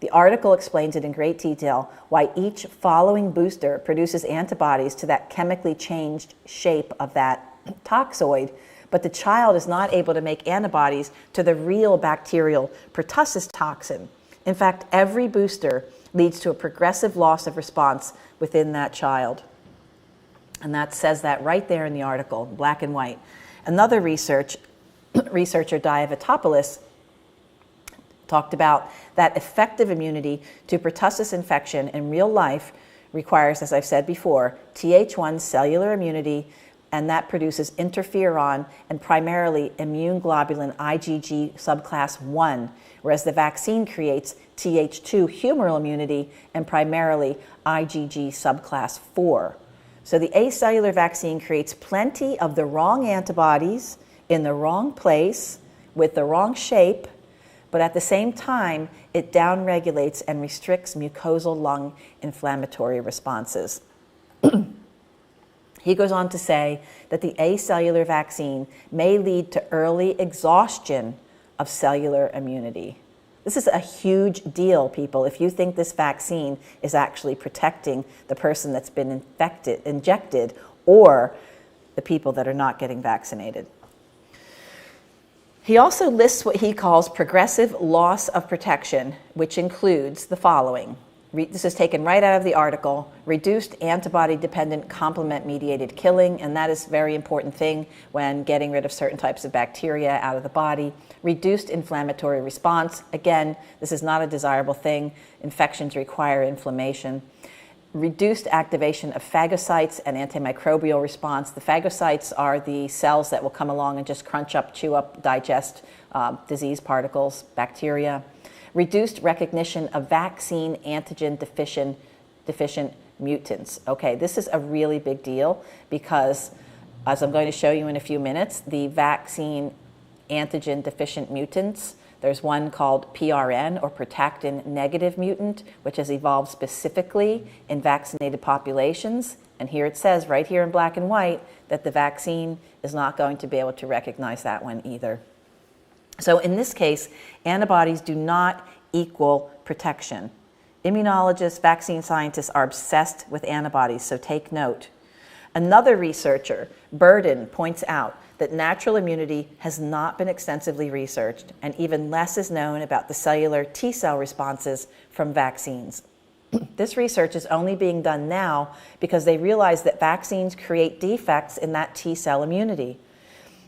S1: The article explains it in great detail why each following booster produces antibodies to that chemically changed shape of that toxoid, but the child is not able to make antibodies to the real bacterial pertussis toxin. In fact, every booster leads to a progressive loss of response within that child. And that says that right there in the article, black and white. Another researcher, Diavatopoulos, talked about that effective immunity to pertussis infection in real life requires, as I've said before, Th1 cellular immunity, and that produces interferon and primarily immune globulin IgG subclass 1, whereas the vaccine creates Th2 humoral immunity and primarily IgG subclass 4. So the acellular vaccine creates plenty of the wrong antibodies in the wrong place with the wrong shape, but at the same time, it downregulates and restricts mucosal lung inflammatory responses. He goes on to say that the acellular vaccine may lead to early exhaustion of cellular immunity. This is a huge deal, people, if you think this vaccine is actually protecting the person that's been injected, or the people that are not getting vaccinated. He also lists what he calls progressive loss of protection, which includes the following. This is taken right out of the article: reduced antibody-dependent complement-mediated killing, and that is a very important thing when getting rid of certain types of bacteria out of the body. Reduced inflammatory response. Again, this is not a desirable thing. Infections require inflammation. Reduced activation of phagocytes and antimicrobial response. The phagocytes are the cells that will come along and just crunch up, chew up, digest disease particles, bacteria. Reduced recognition of vaccine antigen deficient mutants. Okay, this is a really big deal because, as I'm going to show you in a few minutes, the vaccine antigen deficient mutants, there's one called PRN, or protactin negative mutant, which has evolved specifically in vaccinated populations. And here it says, right here in black and white, that the vaccine is not going to be able to recognize that one either. So in this case, antibodies do not equal protection. Immunologists, vaccine scientists are obsessed with antibodies, so take note. Another researcher, Burden, points out that natural immunity has not been extensively researched, and even less is known about the cellular T-cell responses from vaccines. This research is only being done now because they realize that vaccines create defects in that T-cell immunity.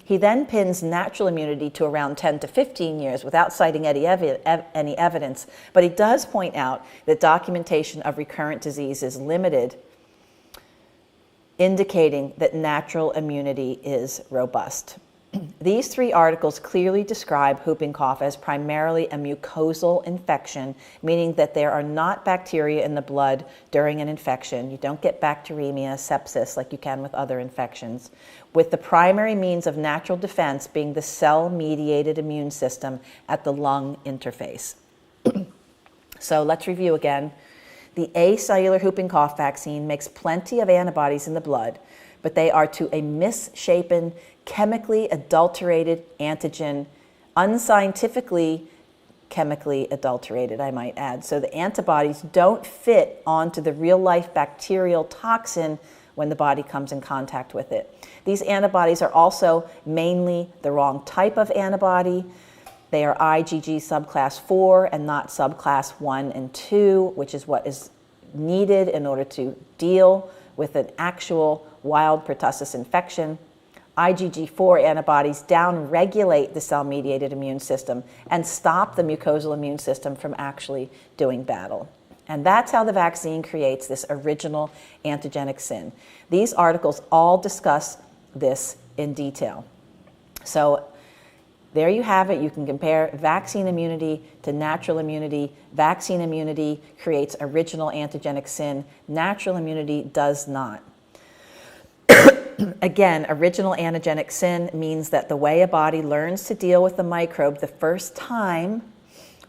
S1: He then pins natural immunity to around 10 to 15 years without citing any evidence, but he does point out that documentation of recurrent disease is limited, indicating that natural immunity is robust. These 3 articles clearly describe whooping cough as primarily a mucosal infection, meaning that there are not bacteria in the blood during an infection. You don't get bacteremia, sepsis, like you can with other infections, with the primary means of natural defense being the cell-mediated immune system at the lung interface. So let's review again. The acellular whooping cough vaccine makes plenty of antibodies in the blood, but they are to a misshapen, chemically adulterated antigen, unscientifically chemically adulterated, I might add. So the antibodies don't fit onto the real-life bacterial toxin when the body comes in contact with it. These antibodies are also mainly the wrong type of antibody. They are IgG subclass 4 and not subclass 1 and 2, which is what is needed in order to deal with an actual wild pertussis infection. IgG4 antibodies downregulate the cell-mediated immune system and stop the mucosal immune system from actually doing battle. And that's how the vaccine creates this original antigenic sin. These articles all discuss this in detail. So there you have it. You can compare vaccine immunity to natural immunity. Vaccine immunity creates original antigenic sin. Natural immunity does not. Again, original antigenic sin means that the way a body learns to deal with the microbe the first time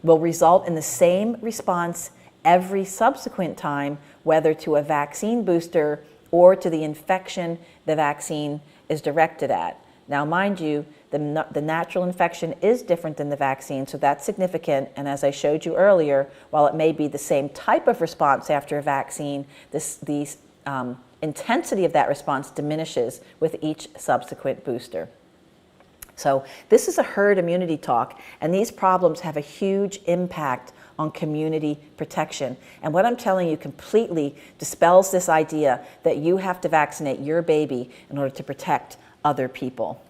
S1: will result in the same response every subsequent time, whether to a vaccine booster or to the infection the vaccine is directed at. Now, mind you, the natural infection is different than the vaccine, so that's significant. And as I showed you earlier, while it may be the same type of response after a vaccine, the intensity of that response diminishes with each subsequent booster. So this is a herd immunity talk, and these problems have a huge impact on community protection. And what I'm telling you completely dispels this idea that you have to vaccinate your baby in order to protect other people.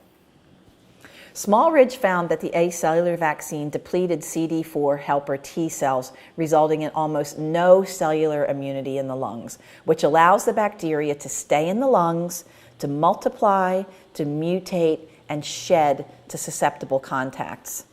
S1: Smallridge found that the acellular vaccine depleted CD4 helper T cells, resulting in almost no cellular immunity in the lungs, which allows the bacteria to stay in the lungs, to multiply, to mutate, and shed to susceptible contacts.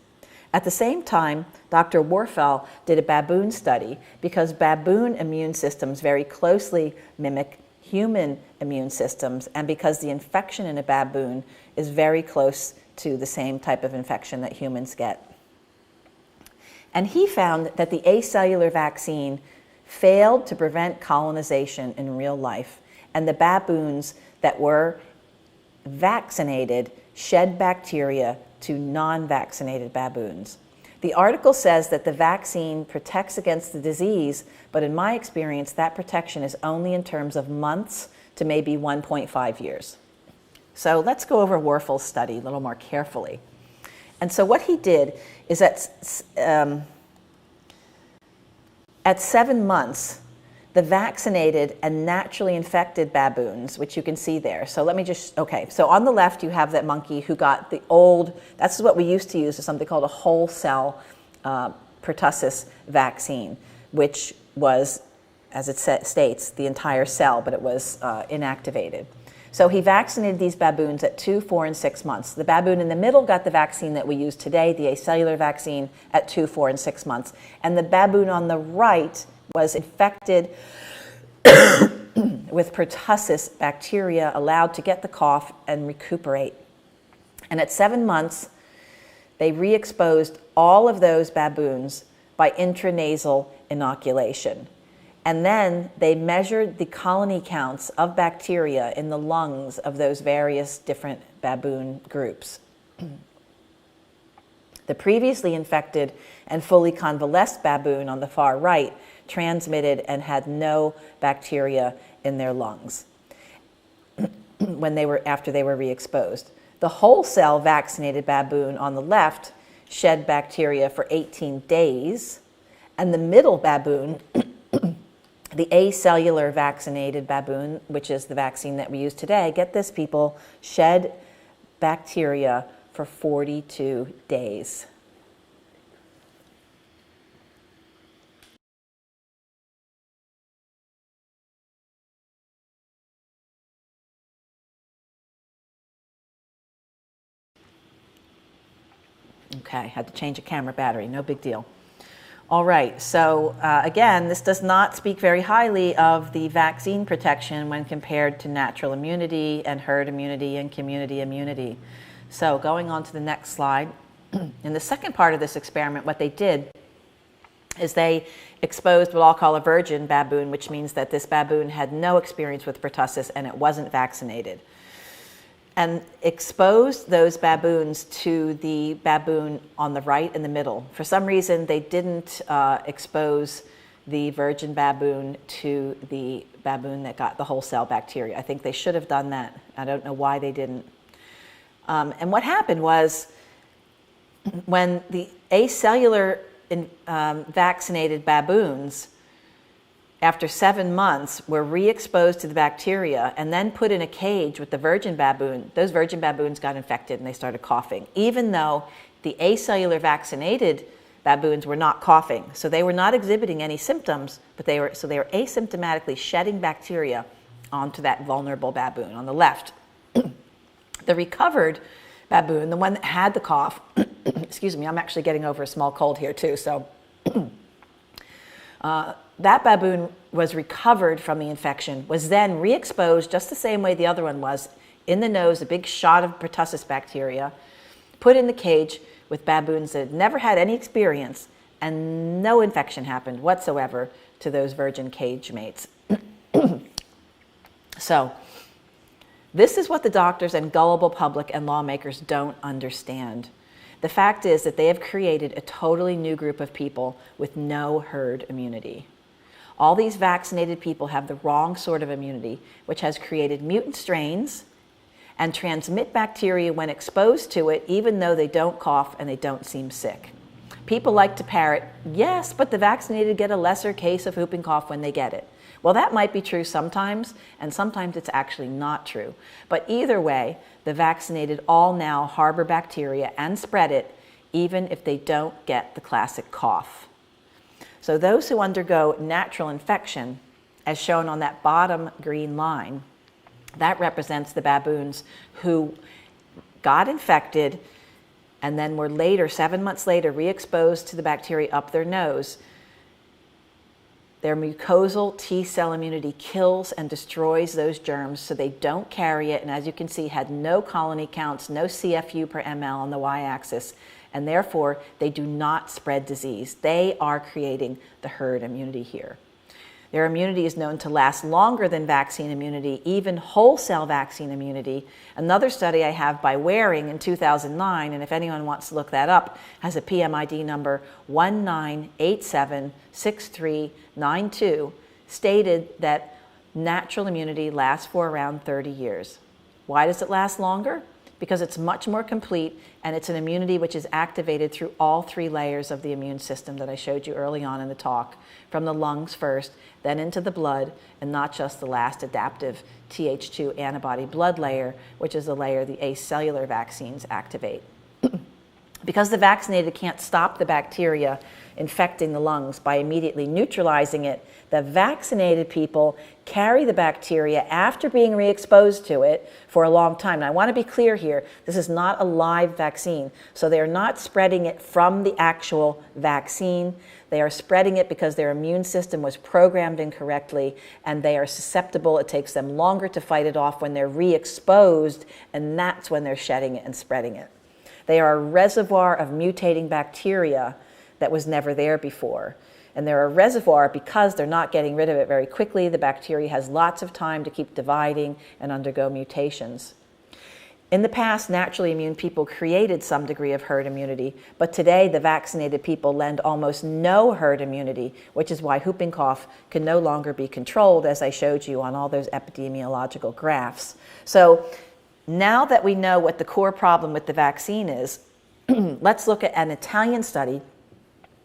S1: At the same time, Dr. Warfel did a baboon study because baboon immune systems very closely mimic human immune systems, and because the infection in a baboon is very close to the same type of infection that humans get. And he found that the acellular vaccine failed to prevent colonization in real life, and the baboons that were vaccinated shed bacteria to non-vaccinated baboons. The article says that the vaccine protects against the disease, but in my experience, that protection is only in terms of months to maybe 1.5 years. So let's go over Warfel's study a little more carefully. And so what he did is at 7 months, the vaccinated and naturally infected baboons, which you can see there. So let me just, okay, so on the left you have that monkey who got the old, that's what we used to use, is something called a whole cell pertussis vaccine, which was, as it states, the entire cell, but it was inactivated. So he vaccinated these baboons at 2, 4, and 6 months. The baboon in the middle got the vaccine that we use today, the acellular vaccine, at 2, 4, and 6 months. And the baboon on the right was infected with pertussis bacteria, allowed to get the cough and recuperate. And at 7 months, they re-exposed all of those baboons by intranasal inoculation. And then they measured the colony counts of bacteria in the lungs of those various different baboon groups. The previously infected and fully convalesced baboon on the far right transmitted and had no bacteria in their lungs after they were re-exposed. The whole cell vaccinated baboon on the left shed bacteria for 18 days, and the middle baboon, the acellular vaccinated baboon, which is the vaccine that we use today, get this, people, shed bacteria for 42 days. Okay, had to change a camera battery, no big deal. All right, so again, this does not speak very highly of the vaccine protection when compared to natural immunity and herd immunity and community immunity. So going on to the next slide. In the second part of this experiment, what they did is they exposed what I'll call a virgin baboon, which means that this baboon had no experience with pertussis and it wasn't vaccinated, and exposed those baboons to the baboon on the right in the middle. For some reason, they didn't expose the virgin baboon to the baboon that got the whole cell bacteria. I think they should have done that. I don't know why they didn't. And what happened was, when the acellular vaccinated baboons, after 7 months, were re-exposed to the bacteria and then put in a cage with the virgin baboon, those virgin baboons got infected and they started coughing, even though the acellular vaccinated baboons were not coughing. So they were not exhibiting any symptoms, but they were asymptomatically shedding bacteria onto that vulnerable baboon on the left. The recovered baboon, the one that had the cough, excuse me, I'm actually getting over a small cold here too, so that baboon was recovered from the infection, was then re-exposed just the same way the other one was, in the nose, a big shot of pertussis bacteria, put in the cage with baboons that had never had any experience, and no infection happened whatsoever to those virgin cage mates. So, this is what the doctors and gullible public and lawmakers don't understand. The fact is that they have created a totally new group of people with no herd immunity. All these vaccinated people have the wrong sort of immunity, which has created mutant strains and transmit bacteria when exposed to it, even though they don't cough and they don't seem sick. People like to parrot, yes, but the vaccinated get a lesser case of whooping cough when they get it. Well, that might be true sometimes, and sometimes it's actually not true. But either way, the vaccinated all now harbor bacteria and spread it, even if they don't get the classic cough. So those who undergo natural infection, as shown on that bottom green line, that represents the baboons who got infected and then were later, 7 months later, re-exposed to the bacteria up their nose. Their mucosal T-cell immunity kills and destroys those germs so they don't carry it, and as you can see, had no colony counts, no CFU per ml on the y-axis, and therefore they do not spread disease. They are creating the herd immunity here. Their immunity is known to last longer than vaccine immunity, even whole cell vaccine immunity. Another study I have by Waring in 2009, and if anyone wants to look that up, has a PMID number 19876392, stated that natural immunity lasts for around 30 years. Why does it last longer? Because it's much more complete, and it's an immunity which is activated through all 3 layers of the immune system that I showed you early on in the talk, from the lungs first, then into the blood, and not just the last adaptive Th2 antibody blood layer, which is the layer the acellular vaccines activate. Because the vaccinated can't stop the bacteria infecting the lungs by immediately neutralizing it, the vaccinated people carry the bacteria after being re-exposed to it for a long time. And I want to be clear here, this is not a live vaccine. So they're not spreading it from the actual vaccine. They are spreading it because their immune system was programmed incorrectly, and they are susceptible. It takes them longer to fight it off when they're re-exposed, and that's when they're shedding it and spreading it. They are a reservoir of mutating bacteria that was never there before. And they're a reservoir because they're not getting rid of it very quickly. The bacteria has lots of time to keep dividing and undergo mutations. In the past, naturally immune people created some degree of herd immunity, but today the vaccinated people lend almost no herd immunity, which is why whooping cough can no longer be controlled, as I showed you on all those epidemiological graphs. So now that we know what the core problem with the vaccine is, let's look at an Italian study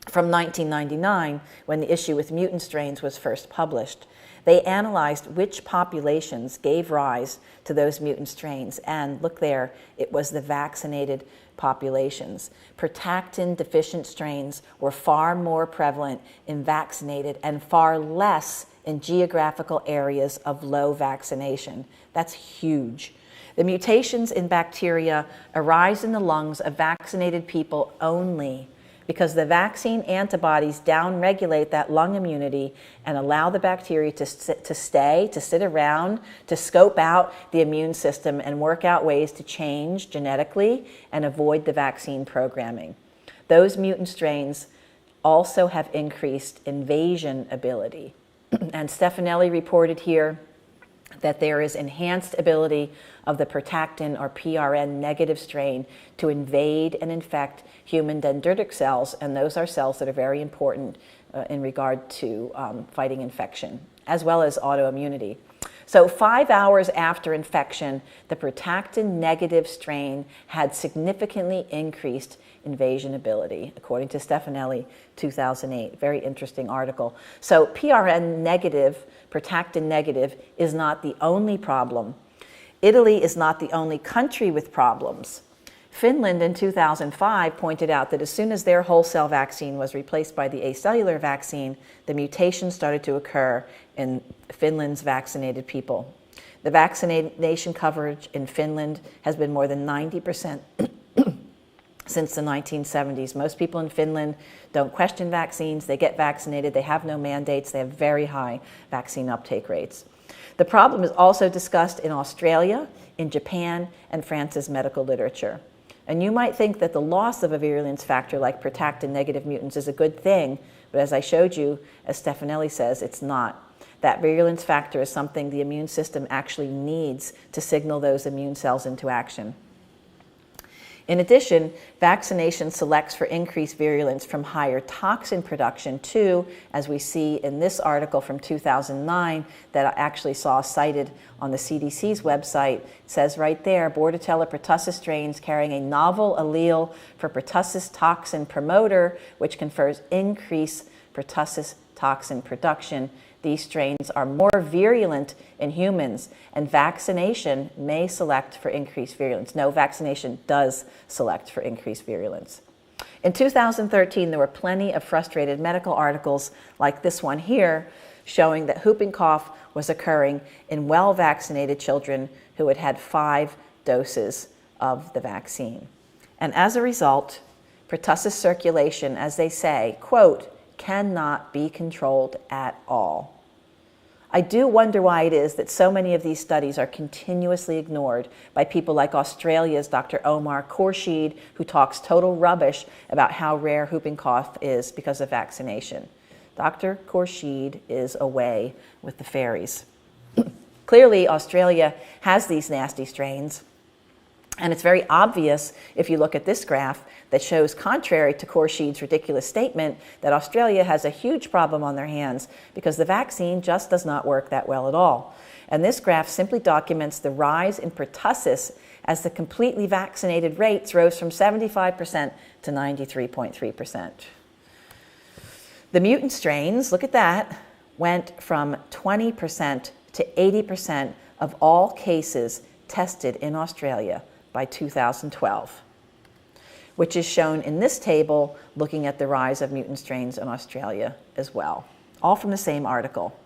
S1: from 1999, when the issue with mutant strains was first published. They analyzed which populations gave rise to those mutant strains, and look there, it was the vaccinated populations. Protactin deficient strains were far more prevalent in vaccinated and far less in geographical areas of low vaccination. That's huge. The mutations in bacteria arise in the lungs of vaccinated people only because the vaccine antibodies downregulate that lung immunity and allow the bacteria to sit around, to scope out the immune system and work out ways to change genetically and avoid the vaccine programming. Those mutant strains also have increased invasion ability. And Stefanelli reported here that there is enhanced ability of the protactin or PRN negative strain to invade and infect human dendritic cells, and those are cells that are very important in regard to fighting infection, as well as autoimmunity. So 5 hours after infection, the protactin negative strain had significantly increased invasion ability, according to Stefanelli, 2008. Very interesting article. So PRN negative, protactin negative, is not the only problem. Italy is not the only country with problems. Finland in 2005 pointed out that as soon as their whole cell vaccine was replaced by the acellular vaccine, the mutations started to occur in Finland's vaccinated people. The vaccination coverage in Finland has been more than 90% since the 1970s. Most people in Finland don't question vaccines. They get vaccinated. They have no mandates. They have very high vaccine uptake rates. The problem is also discussed in Australia, in Japan, and France's medical literature. And you might think that the loss of a virulence factor like protactin negative mutants is a good thing, but as I showed you, as Stefanelli says, it's not. That virulence factor is something the immune system actually needs to signal those immune cells into action. In addition, vaccination selects for increased virulence from higher toxin production too, as we see in this article from 2009 that I actually saw cited on the CDC's website. It says right there, Bordetella pertussis strains carrying a novel allele for pertussis toxin promoter, which confers increased pertussis toxin production. These strains are more virulent in humans, and vaccination may select for increased virulence. No, vaccination does select for increased virulence. In 2013, there were plenty of frustrated medical articles like this one here, showing that whooping cough was occurring in well-vaccinated children who had had 5 doses of the vaccine. And as a result, pertussis circulation, as they say, quote, cannot be controlled at all. I do wonder why it is that so many of these studies are continuously ignored by people like Australia's Dr. Omar Khorshid, who talks total rubbish about how rare whooping cough is because of vaccination. Dr. Khorshid is away with the fairies. Clearly, Australia has these nasty strains, and it's very obvious if you look at this graph that shows, contrary to Khorshid's ridiculous statement, that Australia has a huge problem on their hands because the vaccine just does not work that well at all. And this graph simply documents the rise in pertussis as the completely vaccinated rates rose from 75% to 93.3%. The mutant strains, look at that, went from 20% to 80% of all cases tested in Australia by 2012, which is shown in this table looking at the rise of mutant strains in Australia as well, all from the same article.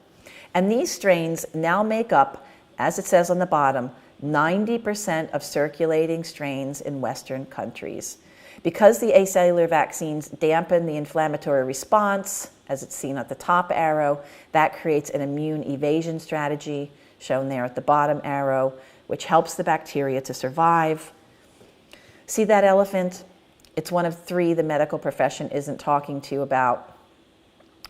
S1: And these strains now make up, as it says on the bottom, 90% of circulating strains in Western countries. Because the acellular vaccines dampen the inflammatory response, as it's seen at the top arrow, that creates an immune evasion strategy, shown there at the bottom arrow, which helps the bacteria to survive. See that elephant? It's one of 3 the medical profession isn't talking to you about.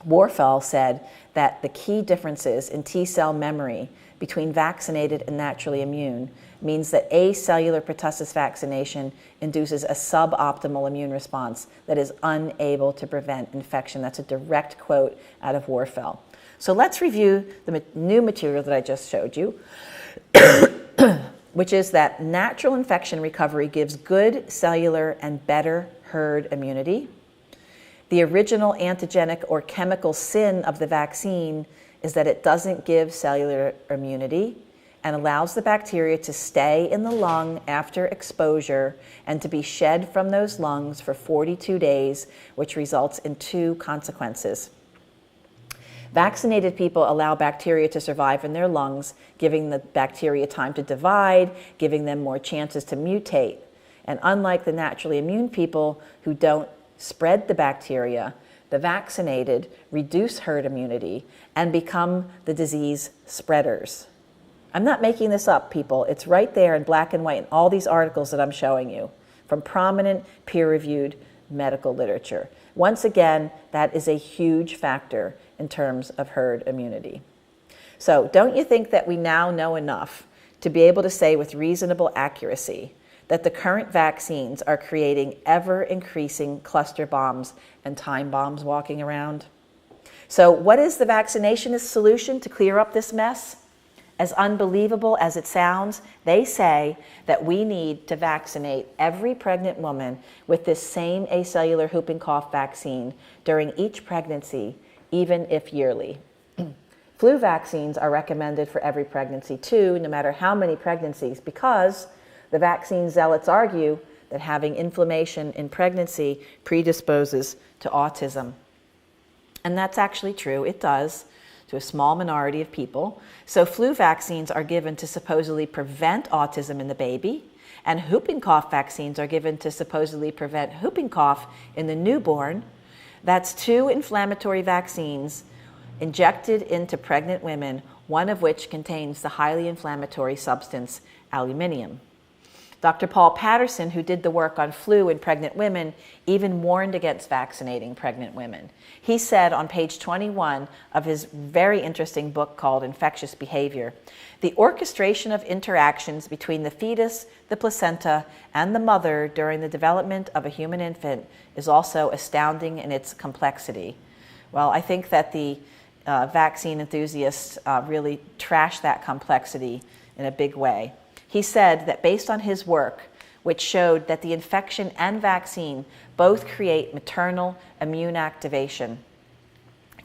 S1: Warfel said that the key differences in T-cell memory between vaccinated and naturally immune means that acellular pertussis vaccination induces a suboptimal immune response that is unable to prevent infection. That's a direct quote out of Warfel. So let's review the new material that I just showed you, which is that natural infection recovery gives good cellular and better herd immunity. The original antigenic or chemical sin of the vaccine is that it doesn't give cellular immunity and allows the bacteria to stay in the lung after exposure and to be shed from those lungs for 42 days, which results in 2 consequences. Vaccinated people allow bacteria to survive in their lungs, giving the bacteria time to divide, giving them more chances to mutate. And unlike the naturally immune people who don't spread the bacteria, the vaccinated reduce herd immunity and become the disease spreaders. I'm not making this up, people. It's right there in black and white in all these articles that I'm showing you from prominent peer-reviewed medical literature. Once again, that is a huge factor in terms of herd immunity. So don't you think that we now know enough to be able to say with reasonable accuracy that the current vaccines are creating ever-increasing cluster bombs and time bombs walking around? So what is the vaccinationist solution to clear up this mess? As unbelievable as it sounds, they say that we need to vaccinate every pregnant woman with this same acellular whooping cough vaccine during each pregnancy, even if yearly. Flu vaccines are recommended for every pregnancy too, no matter how many pregnancies, because the vaccine zealots argue that having inflammation in pregnancy predisposes to autism. And that's actually true, it does, to a small minority of people. So flu vaccines are given to supposedly prevent autism in the baby, and whooping cough vaccines are given to supposedly prevent whooping cough in the newborn. That's 2 inflammatory vaccines injected into pregnant women, one of which contains the highly inflammatory substance aluminium. Dr. Paul Patterson, who did the work on flu in pregnant women, even warned against vaccinating pregnant women. He said on page 21 of his very interesting book called Infectious Behavior, the orchestration of interactions between the fetus, the placenta, and the mother during the development of a human infant is also astounding in its complexity. Well, I think that the vaccine enthusiasts really trash that complexity in a big way. He said that based on his work, which showed that the infection and vaccine both create maternal immune activation,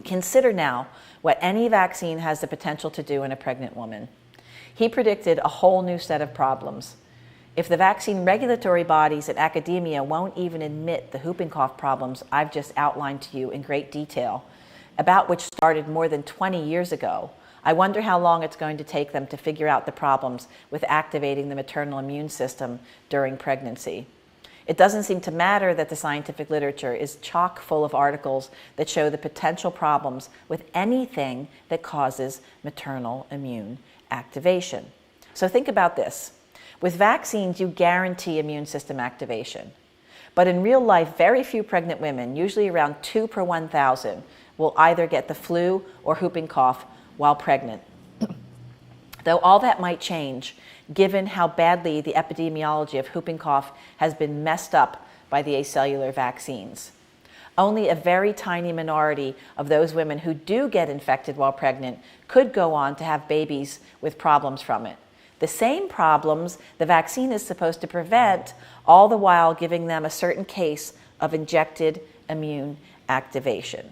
S1: consider now what any vaccine has the potential to do in a pregnant woman. He predicted a whole new set of problems. If the vaccine regulatory bodies at academia won't even admit the whooping cough problems I've just outlined to you in great detail, about which started more than 20 years ago, I wonder how long it's going to take them to figure out the problems with activating the maternal immune system during pregnancy. It doesn't seem to matter that the scientific literature is chock full of articles that show the potential problems with anything that causes maternal immune activation. So think about this. With vaccines, you guarantee immune system activation. But in real life, very few pregnant women, usually around 2 per 1,000, will either get the flu or whooping cough while pregnant. Though all that might change, given how badly the epidemiology of whooping cough has been messed up by the acellular vaccines. Only a very tiny minority of those women who do get infected while pregnant could go on to have babies with problems from it. The same problems the vaccine is supposed to prevent, all the while giving them a certain case of injected immune activation.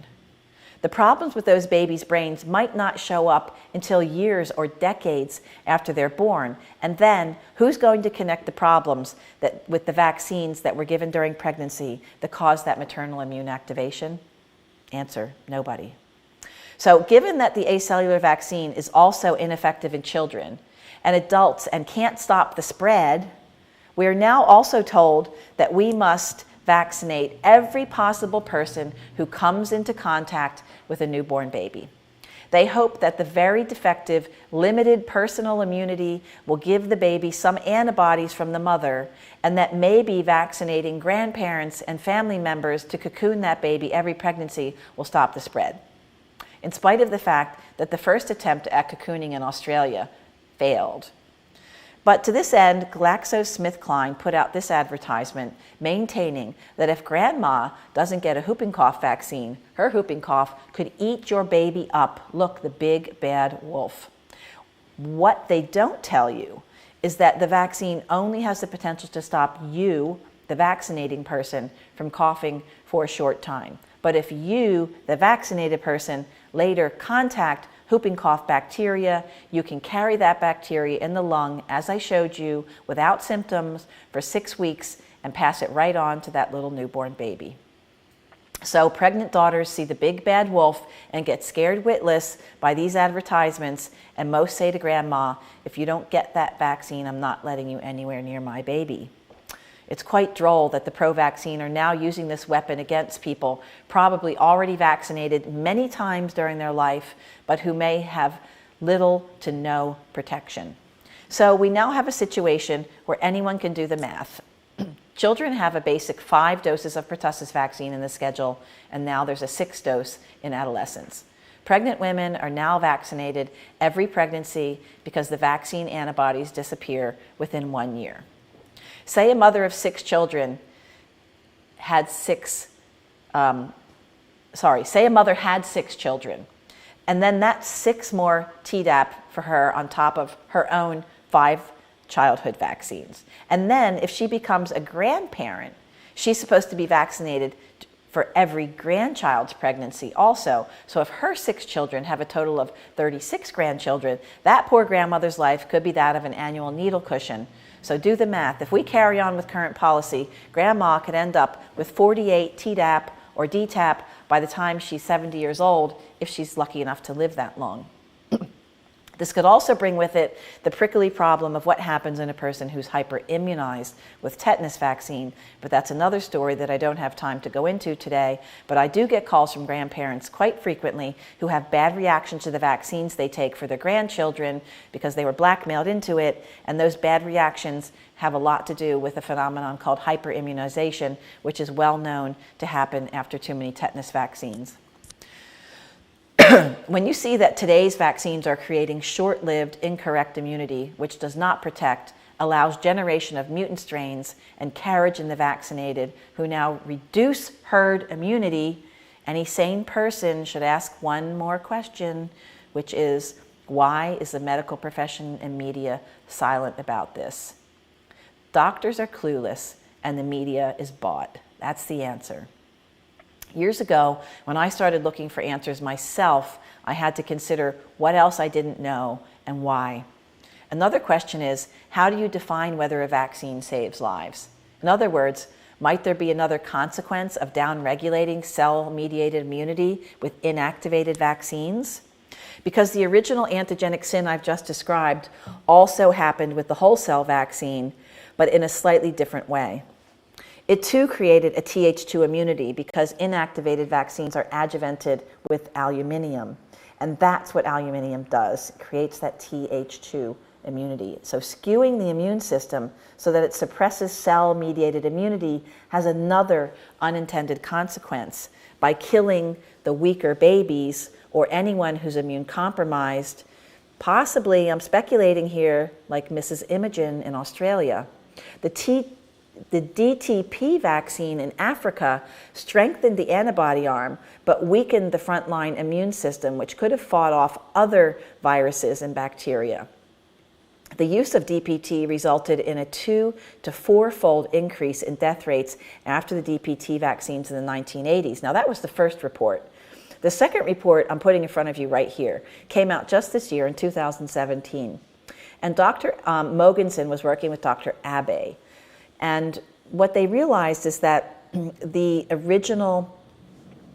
S1: The problems with those babies' brains might not show up until years or decades after they're born. And then, who's going to connect the problems with the vaccines that were given during pregnancy that caused that maternal immune activation? Answer, nobody. So given that the acellular vaccine is also ineffective in children and adults and can't stop the spread, we are now also told that we must vaccinate every possible person who comes into contact with a newborn baby. They hope that the very defective, limited personal immunity will give the baby some antibodies from the mother, and that maybe vaccinating grandparents and family members to cocoon that baby every pregnancy will stop the spread. In spite of the fact that the first attempt at cocooning in Australia failed. But to this end, GlaxoSmithKline put out this advertisement maintaining that if grandma doesn't get a whooping cough vaccine, her whooping cough could eat your baby up. Look, the big bad wolf. What they don't tell you is that the vaccine only has the potential to stop you, the vaccinating person, from coughing for a short time. But if you, the vaccinated person, later contact whooping cough bacteria, you can carry that bacteria in the lung, as I showed you, without symptoms for 6 weeks and pass it right on to that little newborn baby. So pregnant daughters see the big bad wolf and get scared witless by these advertisements, and most say to grandma, if you don't get that vaccine, I'm not letting you anywhere near my baby. It's quite droll that the pro-vaccine are now using this weapon against people probably already vaccinated many times during their life, but who may have little to no protection. So we now have a situation where anyone can do the math. Children have a basic 5 doses of pertussis vaccine in the schedule, and now there's a 6th dose in adolescents. Pregnant women are now vaccinated every pregnancy because the vaccine antibodies disappear within 1 year. Say a mother of 6 children had say a mother had 6 children, and then that's 6 more Tdap for her on top of her own 5 childhood vaccines. And then if she becomes a grandparent, she's supposed to be vaccinated for every grandchild's pregnancy also. So if her 6 children have a total of 36 grandchildren, that poor grandmother's life could be that of an annual needle cushion. So do the math. If we carry on with current policy, grandma could end up with 48 Tdap or DTaP by the time she's 70 years old, if she's lucky enough to live that long. This could also bring with it the prickly problem of what happens in a person who's hyperimmunized with tetanus vaccine, but that's another story that I don't have time to go into today. But I do get calls from grandparents quite frequently who have bad reactions to the vaccines they take for their grandchildren because they were blackmailed into it, and those bad reactions have a lot to do with a phenomenon called hyperimmunization, which is well known to happen after too many tetanus vaccines. When you see that today's vaccines are creating short-lived, incorrect immunity, which does not protect, allows generation of mutant strains and carriage in the vaccinated who now reduce herd immunity, any sane person should ask one more question, which is, why is the medical profession and media silent about this? Doctors are clueless and the media is bought. That's the answer. Years ago, when I started looking for answers myself, I had to consider what else I didn't know and why. Another question is, how do you define whether a vaccine saves lives? In other words, might there be another consequence of downregulating cell-mediated immunity with inactivated vaccines? Because the original antigenic sin I've just described also happened with the whole cell vaccine, but in a slightly different way. It too created a Th2 immunity because inactivated vaccines are adjuvanted with aluminium. And that's what aluminium does. It creates that Th2 immunity. So skewing the immune system so that it suppresses cell-mediated immunity has another unintended consequence. By killing the weaker babies or anyone who's immune compromised, possibly, I'm speculating here, like Mrs. Imogen in Australia, the DTP vaccine in Africa strengthened the antibody arm, but weakened the frontline immune system, which could have fought off other viruses and bacteria. The use of DPT resulted in a 2 to 4-fold increase in death rates after the DPT vaccines in the 1980s. Now, that was the first report. The second report I'm putting in front of you right here came out just this year in 2017. And Dr. Mogensen was working with Dr. Abe. And what they realized is that the original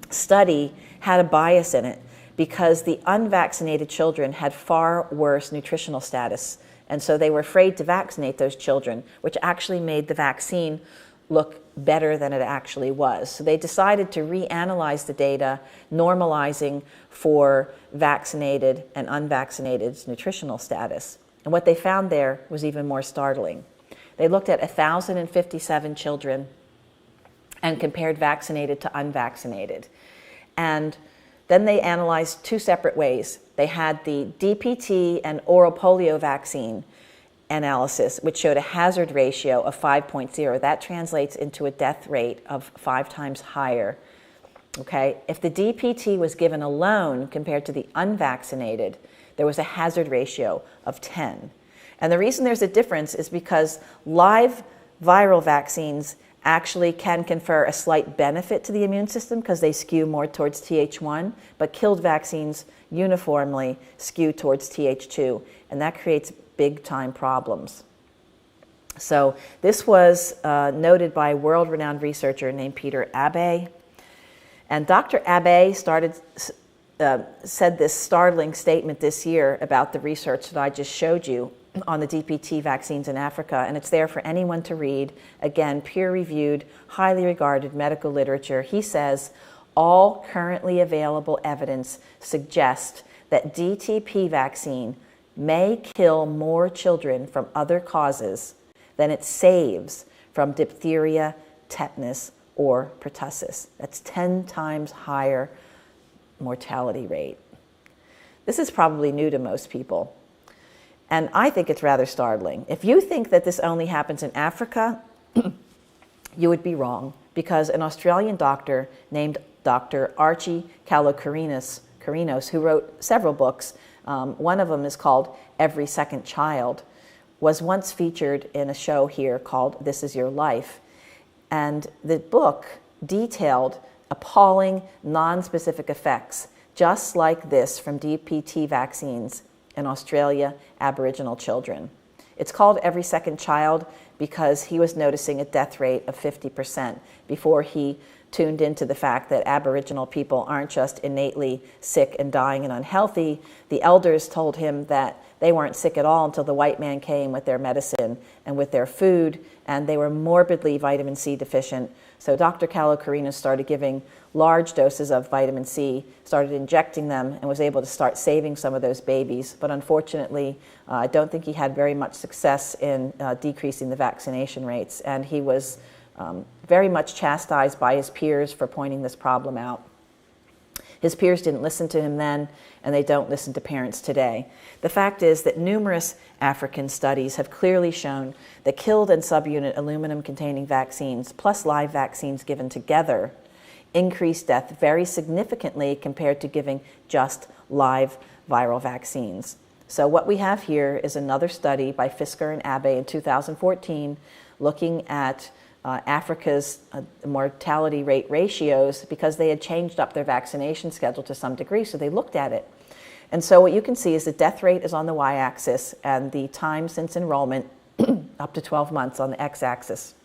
S1: study had a bias in it because the unvaccinated children had far worse nutritional status. And so they were afraid to vaccinate those children, which actually made the vaccine look better than it actually was. So they decided to reanalyze the data, normalizing for vaccinated and unvaccinated nutritional status. And what they found there was even more startling. They looked at 1,057 children and compared vaccinated to unvaccinated. And then they analyzed 2 separate ways. They had the DPT and oral polio vaccine analysis, which showed a hazard ratio of 5.0. That translates into a death rate of 5 times higher. Okay? If the DPT was given alone compared to the unvaccinated, there was a hazard ratio of 10. And the reason there's a difference is because live viral vaccines actually can confer a slight benefit to the immune system because they skew more towards Th1, but killed vaccines uniformly skew towards Th2, and that creates big-time problems. So this was noted by a world-renowned researcher named Peter Abe, And Dr. Abe said this startling statement this year about the research that I just showed you on the DPT vaccines in Africa, and it's there for anyone to read. Again, peer-reviewed, highly regarded medical literature. He says, all currently available evidence suggests that DTP vaccine may kill more children from other causes than it saves from diphtheria, tetanus, or pertussis. That's 10 times higher mortality rate. This is probably new to most people, and I think it's rather startling. If you think that this only happens in Africa, you would be wrong, because an Australian doctor named Dr. Archie Kalokerinos, who wrote several books, one of them is called Every Second Child, was once featured in a show here called This Is Your Life. And the book detailed appalling non-specific effects, just like this from DPT vaccines in Australia Aboriginal children. It's called Every Second Child because he was noticing a death rate of 50% before he tuned into the fact that Aboriginal people aren't just innately sick and dying and unhealthy. The elders told him that they weren't sick at all until the white man came with their medicine and with their food, and they were morbidly vitamin C deficient. So Dr. Kalokerinos started giving large doses of vitamin C, started injecting them, and was able to start saving some of those babies. But unfortunately, I don't think he had very much success in decreasing the vaccination rates, and he was very much chastised by his peers for pointing this problem out. His peers didn't listen to him then, and they don't listen to parents today. The fact is that numerous African studies have clearly shown that killed and subunit aluminum-containing vaccines plus live vaccines given together increase death very significantly compared to giving just live viral vaccines. So what we have here is another study by Fisker and Abe in 2014 looking at Africa's mortality rate ratios because they had changed up their vaccination schedule to some degree, so they looked at it. And so what you can see is the death rate is on the y-axis and the time since enrollment up to 12 months on the x-axis.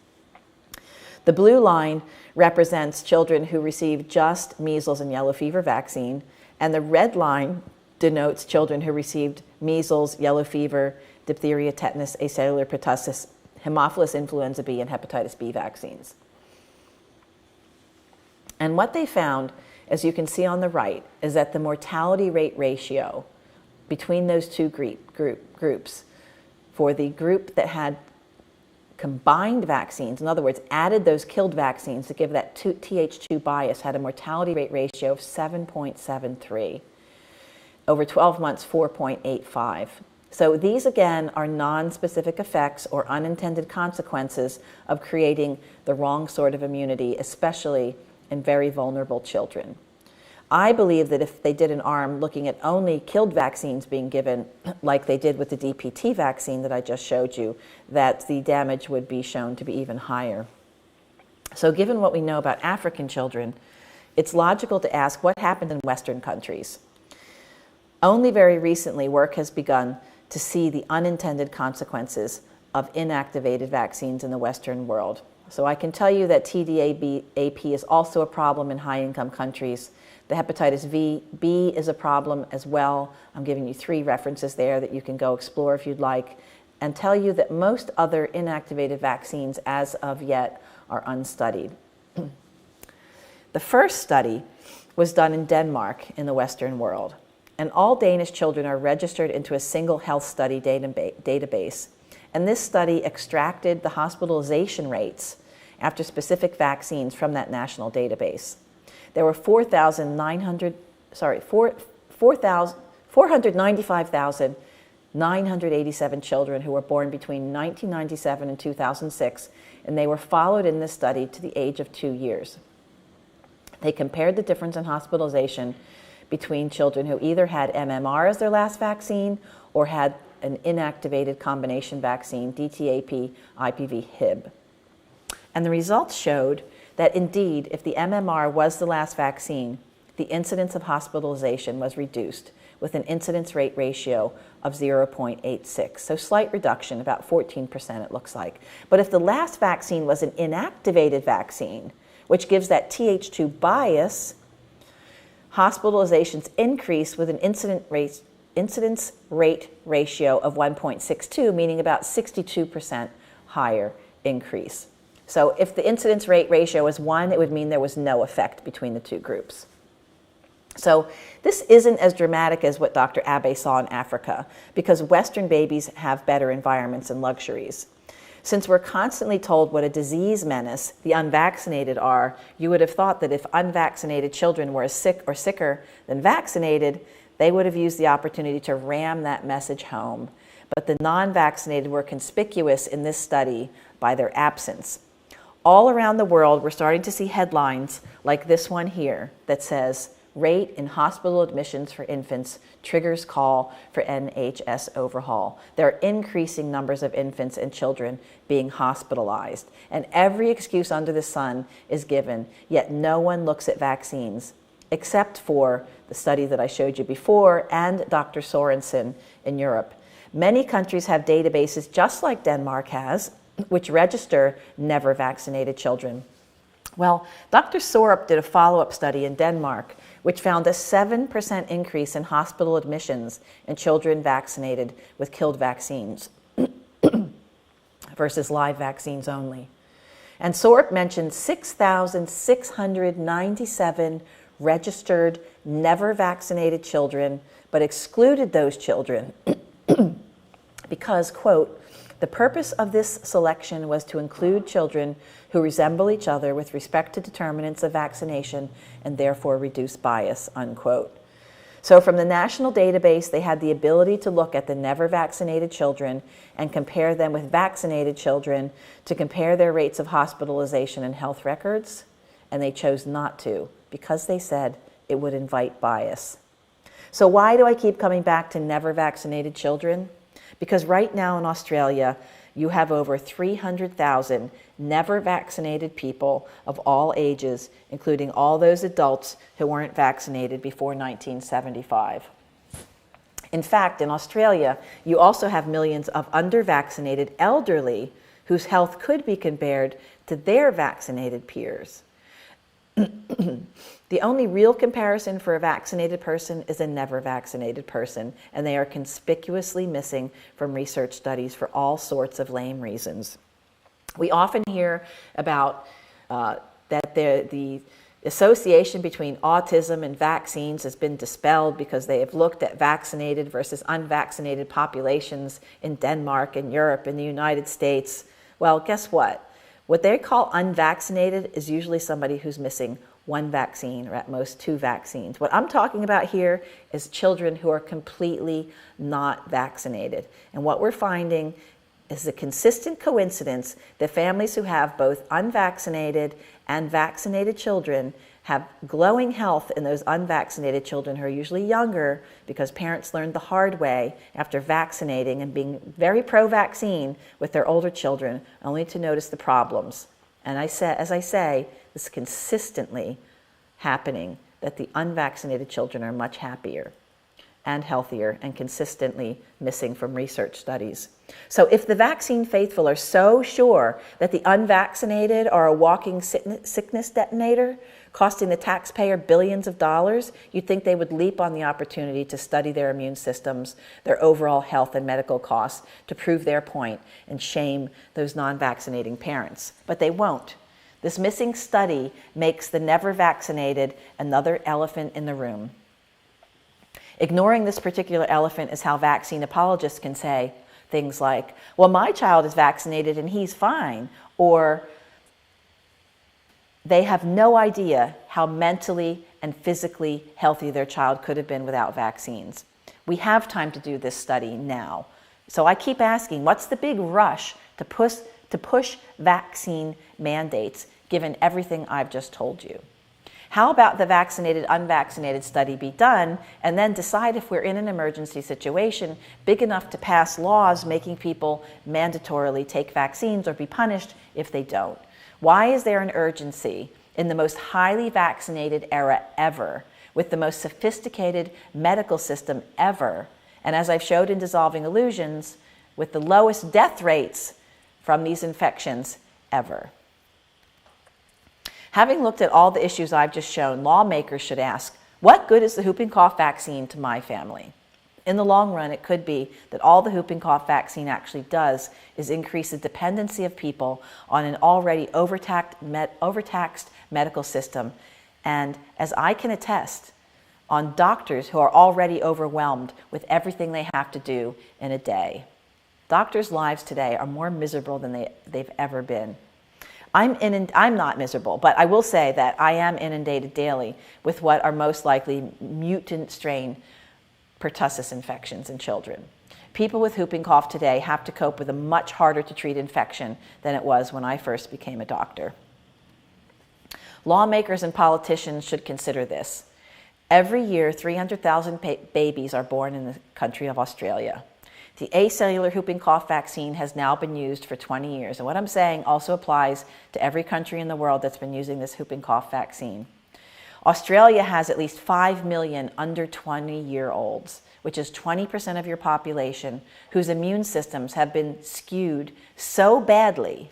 S1: The blue line represents children who received just measles and yellow fever vaccine, and the red line denotes children who received measles, yellow fever, diphtheria, tetanus, acellular pertussis, Haemophilus influenza B, and hepatitis B vaccines. And what they found, as you can see on the right, is that the mortality rate ratio between those two groups, for the group that had combined vaccines, in other words, added those killed vaccines to give that Th2 bias, had a mortality rate ratio of 7.73. Over 12 months, 4.85. So these, again, are non-specific effects or unintended consequences of creating the wrong sort of immunity, especially in very vulnerable children. I believe that if they did an arm looking at only killed vaccines being given, like they did with the DPT vaccine that I just showed you, that the damage would be shown to be even higher. So given what we know about African children, it's logical to ask what happened in Western countries. Only very recently, work has begun to see the unintended consequences of inactivated vaccines in the Western world. So I can tell you that TDAP is also a problem in high-income countries. The hepatitis B is a problem as well. I'm giving you 3 references there that you can go explore if you'd like, and tell you that most other inactivated vaccines as of yet are unstudied. The first study was done in Denmark in the Western world. And all Danish children are registered into a single health study database. And this study extracted the hospitalization rates after specific vaccines from that national database. There were 495,987 children who were born between 1997 and 2006, and they were followed in this study to the age of 2 years. They compared the difference in hospitalization between children who either had MMR as their last vaccine or had an inactivated combination vaccine, DTaP, IPV, Hib. And the results showed that indeed, if the MMR was the last vaccine, the incidence of hospitalization was reduced with an incidence rate ratio of 0.86. So slight reduction, about 14% it looks like. But if the last vaccine was an inactivated vaccine, which gives that Th2 bias, hospitalizations increase with an incidence rate ratio of 1.62, meaning about 62% higher increase. So if the incidence rate ratio is 1, it would mean there was no effect between the two groups. So this isn't as dramatic as what Dr. Abe saw in Africa, because Western babies have better environments and luxuries. Since we're constantly told what a disease menace the unvaccinated are, you would have thought that if unvaccinated children were as sick or sicker than vaccinated, they would have used the opportunity to ram that message home. But the non-vaccinated were conspicuous in this study by their absence. All around the world, we're starting to see headlines like this one here that says, "Rate in hospital admissions for infants triggers call for NHS overhaul." There are increasing numbers of infants and children being hospitalized, and every excuse under the sun is given, yet no one looks at vaccines, except for the study that I showed you before and Dr. Sorensen in Europe. Many countries have databases just like Denmark has, which register never vaccinated children. Well, Dr. Sorup did a follow-up study in Denmark, which found a 7% increase in hospital admissions in children vaccinated with killed vaccines versus live vaccines only. And Sorup mentioned 6,697 registered never vaccinated children, but excluded those children because, quote, "The purpose of this selection was to include children who resemble each other with respect to determinants of vaccination and therefore reduce bias," unquote. So from the national database, they had the ability to look at the never vaccinated children and compare them with vaccinated children to compare their rates of hospitalization and health records, and they chose not to because they said it would invite bias. So why do I keep coming back to never vaccinated children? Because right now in Australia, you have over 300,000 never vaccinated people of all ages, including all those adults who weren't vaccinated before 1975. In fact, in Australia, you also have millions of under-vaccinated elderly whose health could be compared to their vaccinated peers. The only real comparison for a vaccinated person is a never vaccinated person, and they are conspicuously missing from research studies for all sorts of lame reasons. We often hear about that the association between autism and vaccines has been dispelled because they have looked at vaccinated versus unvaccinated populations in Denmark and Europe and the United States. Well, guess what? What they call unvaccinated is usually somebody who's missing one vaccine or at most 2 vaccines. What I'm talking about here is children who are completely not vaccinated. And what we're finding is a consistent coincidence that families who have both unvaccinated and vaccinated children have glowing health in those unvaccinated children who are usually younger because parents learned the hard way after vaccinating and being very pro-vaccine with their older children, only to notice the problems. And as I say, this is consistently happening, that the unvaccinated children are much happier and healthier and consistently missing from research studies. So if the vaccine faithful are so sure that the unvaccinated are a walking sickness detonator, costing the taxpayer billions of dollars, you'd think they would leap on the opportunity to study their immune systems, their overall health and medical costs to prove their point and shame those non-vaccinating parents. But they won't. This missing study makes the never vaccinated another elephant in the room. Ignoring this particular elephant is how vaccine apologists can say things like, well, my child is vaccinated and he's fine, or they have no idea how mentally and physically healthy their child could have been without vaccines. We have time to do this study now. So I keep asking, what's the big rush to push vaccine mandates given everything I've just told you? How about the vaccinated-unvaccinated study be done and then decide if we're in an emergency situation big enough to pass laws making people mandatorily take vaccines or be punished if they don't? Why is there an urgency in the most highly vaccinated era ever, with the most sophisticated medical system ever, and as I've showed in Dissolving Illusions, with the lowest death rates from these infections ever? Having looked at all the issues I've just shown, lawmakers should ask, what good is the whooping cough vaccine to my family? In the long run, it could be that all the whooping cough vaccine actually does is increase the dependency of people on an already overtaxed medical system, and as I can attest, on doctors who are already overwhelmed with everything they have to do in a day. Doctors' lives today are more miserable than they've ever been. I'm not miserable, but I will say that I am inundated daily with what are most likely mutant strain pertussis infections in children. People with whooping cough today have to cope with a much harder to treat infection than it was when I first became a doctor. Lawmakers and politicians should consider this. Every year, 300,000 babies are born in the country of Australia. The acellular whooping cough vaccine has now been used for 20 years, and what I'm saying also applies to every country in the world that's been using this whooping cough vaccine. Australia has at least 5 million under 20-year-olds, which is 20% of your population, whose immune systems have been skewed so badly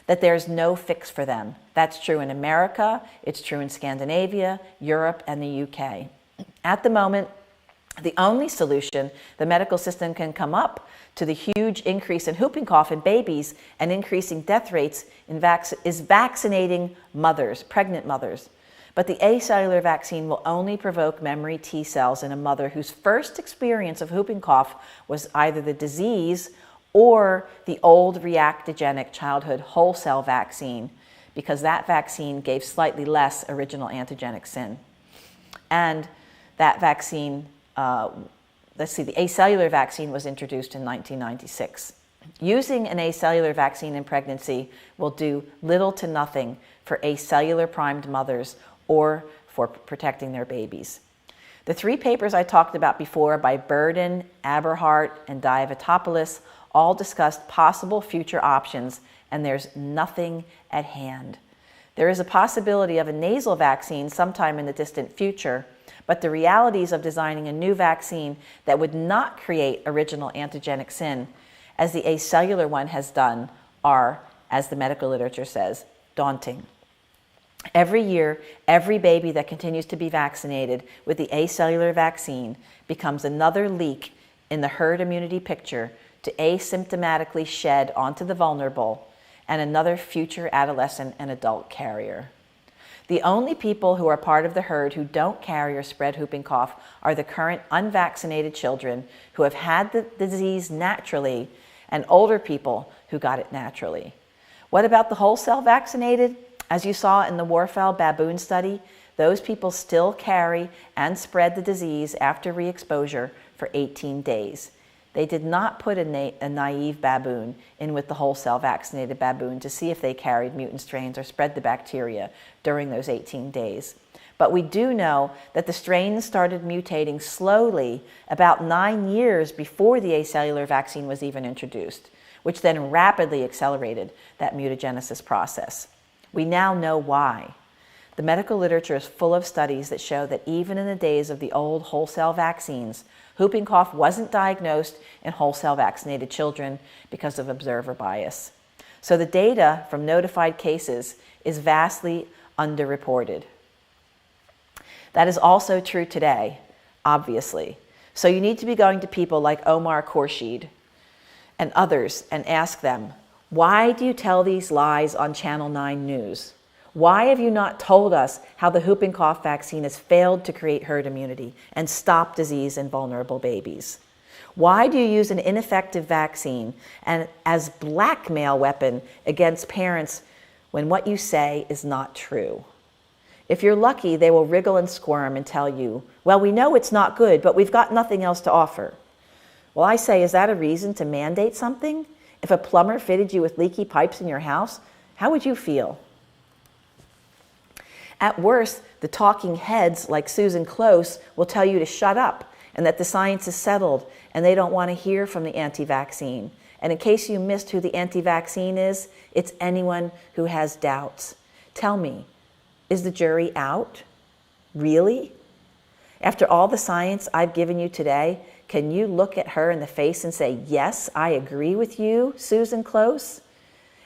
S1: that there's no fix for them. That's true in America, it's true in Scandinavia, Europe, and the UK. At the moment, the only solution the medical system can come up to the huge increase in whooping cough in babies and increasing death rates is vaccinating mothers, pregnant mothers. But the acellular vaccine will only provoke memory T cells in a mother whose first experience of whooping cough was either the disease or the old reactogenic childhood whole cell vaccine, because that vaccine gave slightly less original antigenic sin. And that vaccine, the acellular vaccine was introduced in 1996. Using an acellular vaccine in pregnancy will do little to nothing for acellular primed mothers or for protecting their babies. The 3 papers I talked about before by Burden, Aberhart, and Diavatopoulos all discussed possible future options, and there's nothing at hand. There is a possibility of a nasal vaccine sometime in the distant future, but the realities of designing a new vaccine that would not create original antigenic sin, as the acellular one has done, are, as the medical literature says, daunting. Every year, every baby that continues to be vaccinated with the acellular vaccine becomes another leak in the herd immunity picture to asymptomatically shed onto the vulnerable and another future adolescent and adult carrier. The only people who are part of the herd who don't carry or spread whooping cough are the current unvaccinated children who have had the disease naturally and older people who got it naturally. What about the whole cell vaccinated? As you saw in the Warfel baboon study, those people still carry and spread the disease after re-exposure for 18 days. They did not put a naive baboon in with the whole cell vaccinated baboon to see if they carried mutant strains or spread the bacteria during those 18 days. But we do know that the strains started mutating slowly about 9 years before the acellular vaccine was even introduced, which then rapidly accelerated that mutagenesis process. We now know why. The medical literature is full of studies that show that even in the days of the old whole cell vaccines, whooping cough wasn't diagnosed in whole cell vaccinated children because of observer bias. So the data from notified cases is vastly underreported. That is also true today, obviously. So you need to be going to people like Omar Khorshid and others and ask them, why do you tell these lies on Channel 9 News? Why have you not told us how the whooping cough vaccine has failed to create herd immunity and stop disease in vulnerable babies? Why do you use an ineffective vaccine and as blackmail weapon against parents when what you say is not true? If you're lucky, they will wriggle and squirm and tell you, well, we know it's not good, but we've got nothing else to offer. Well, I say, is that a reason to mandate something? If a plumber fitted you with leaky pipes in your house, how would you feel? At worst, the talking heads like Susan Close will tell you to shut up and that the science is settled and they don't want to hear from the anti-vaccine. And in case you missed who the anti-vaccine is, it's anyone who has doubts. Tell me, is the jury out? Really? After all the science I've given you today, can you look at her in the face and say, yes, I agree with you, Susan Close?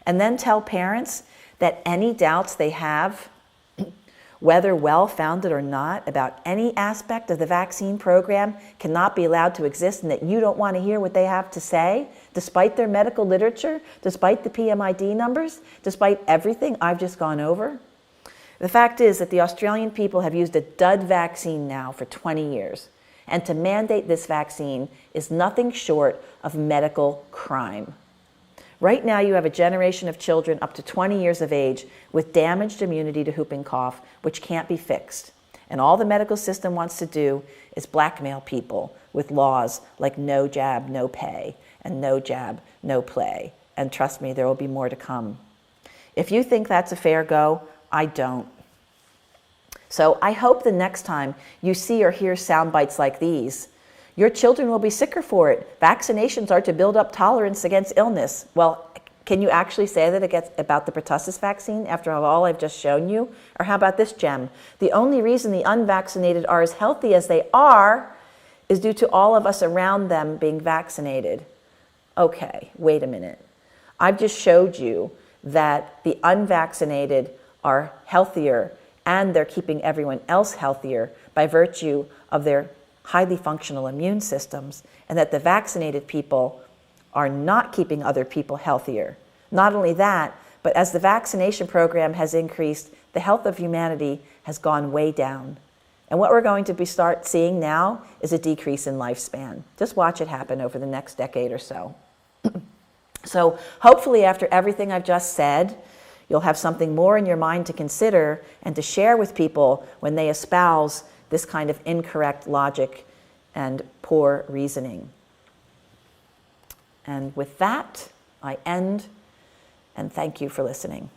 S1: And then tell parents that any doubts they have whether well-founded or not, about any aspect of the vaccine program cannot be allowed to exist, and that you don't want to hear what they have to say, despite their medical literature, despite the PMID numbers, despite everything I've just gone over? The fact is that the Australian people have used a dud vaccine now for 20 years, and to mandate this vaccine is nothing short of medical crime. Right now, you have a generation of children up to 20 years of age with damaged immunity to whooping cough, which can't be fixed. And all the medical system wants to do is blackmail people with laws like no jab, no pay, and no jab, no play. And trust me, there will be more to come. If you think that's a fair go, I don't. So I hope the next time you see or hear sound bites like these, your children will be sicker for it. Vaccinations are to build up tolerance against illness. Well, can you actually say that about the pertussis vaccine after all I've just shown you? Or how about this gem? The only reason the unvaccinated are as healthy as they are is due to all of us around them being vaccinated. Okay, wait a minute. I've just showed you that the unvaccinated are healthier and they're keeping everyone else healthier by virtue of their highly functional immune systems, and that the vaccinated people are not keeping other people healthier. Not only that, but as the vaccination program has increased, the health of humanity has gone way down. And what we're going to start seeing now is a decrease in lifespan. Just watch it happen over the next decade or so. So hopefully after everything I've just said, you'll have something more in your mind to consider and to share with people when they espouse this kind of incorrect logic and poor reasoning. And with that, I end, and thank you for listening.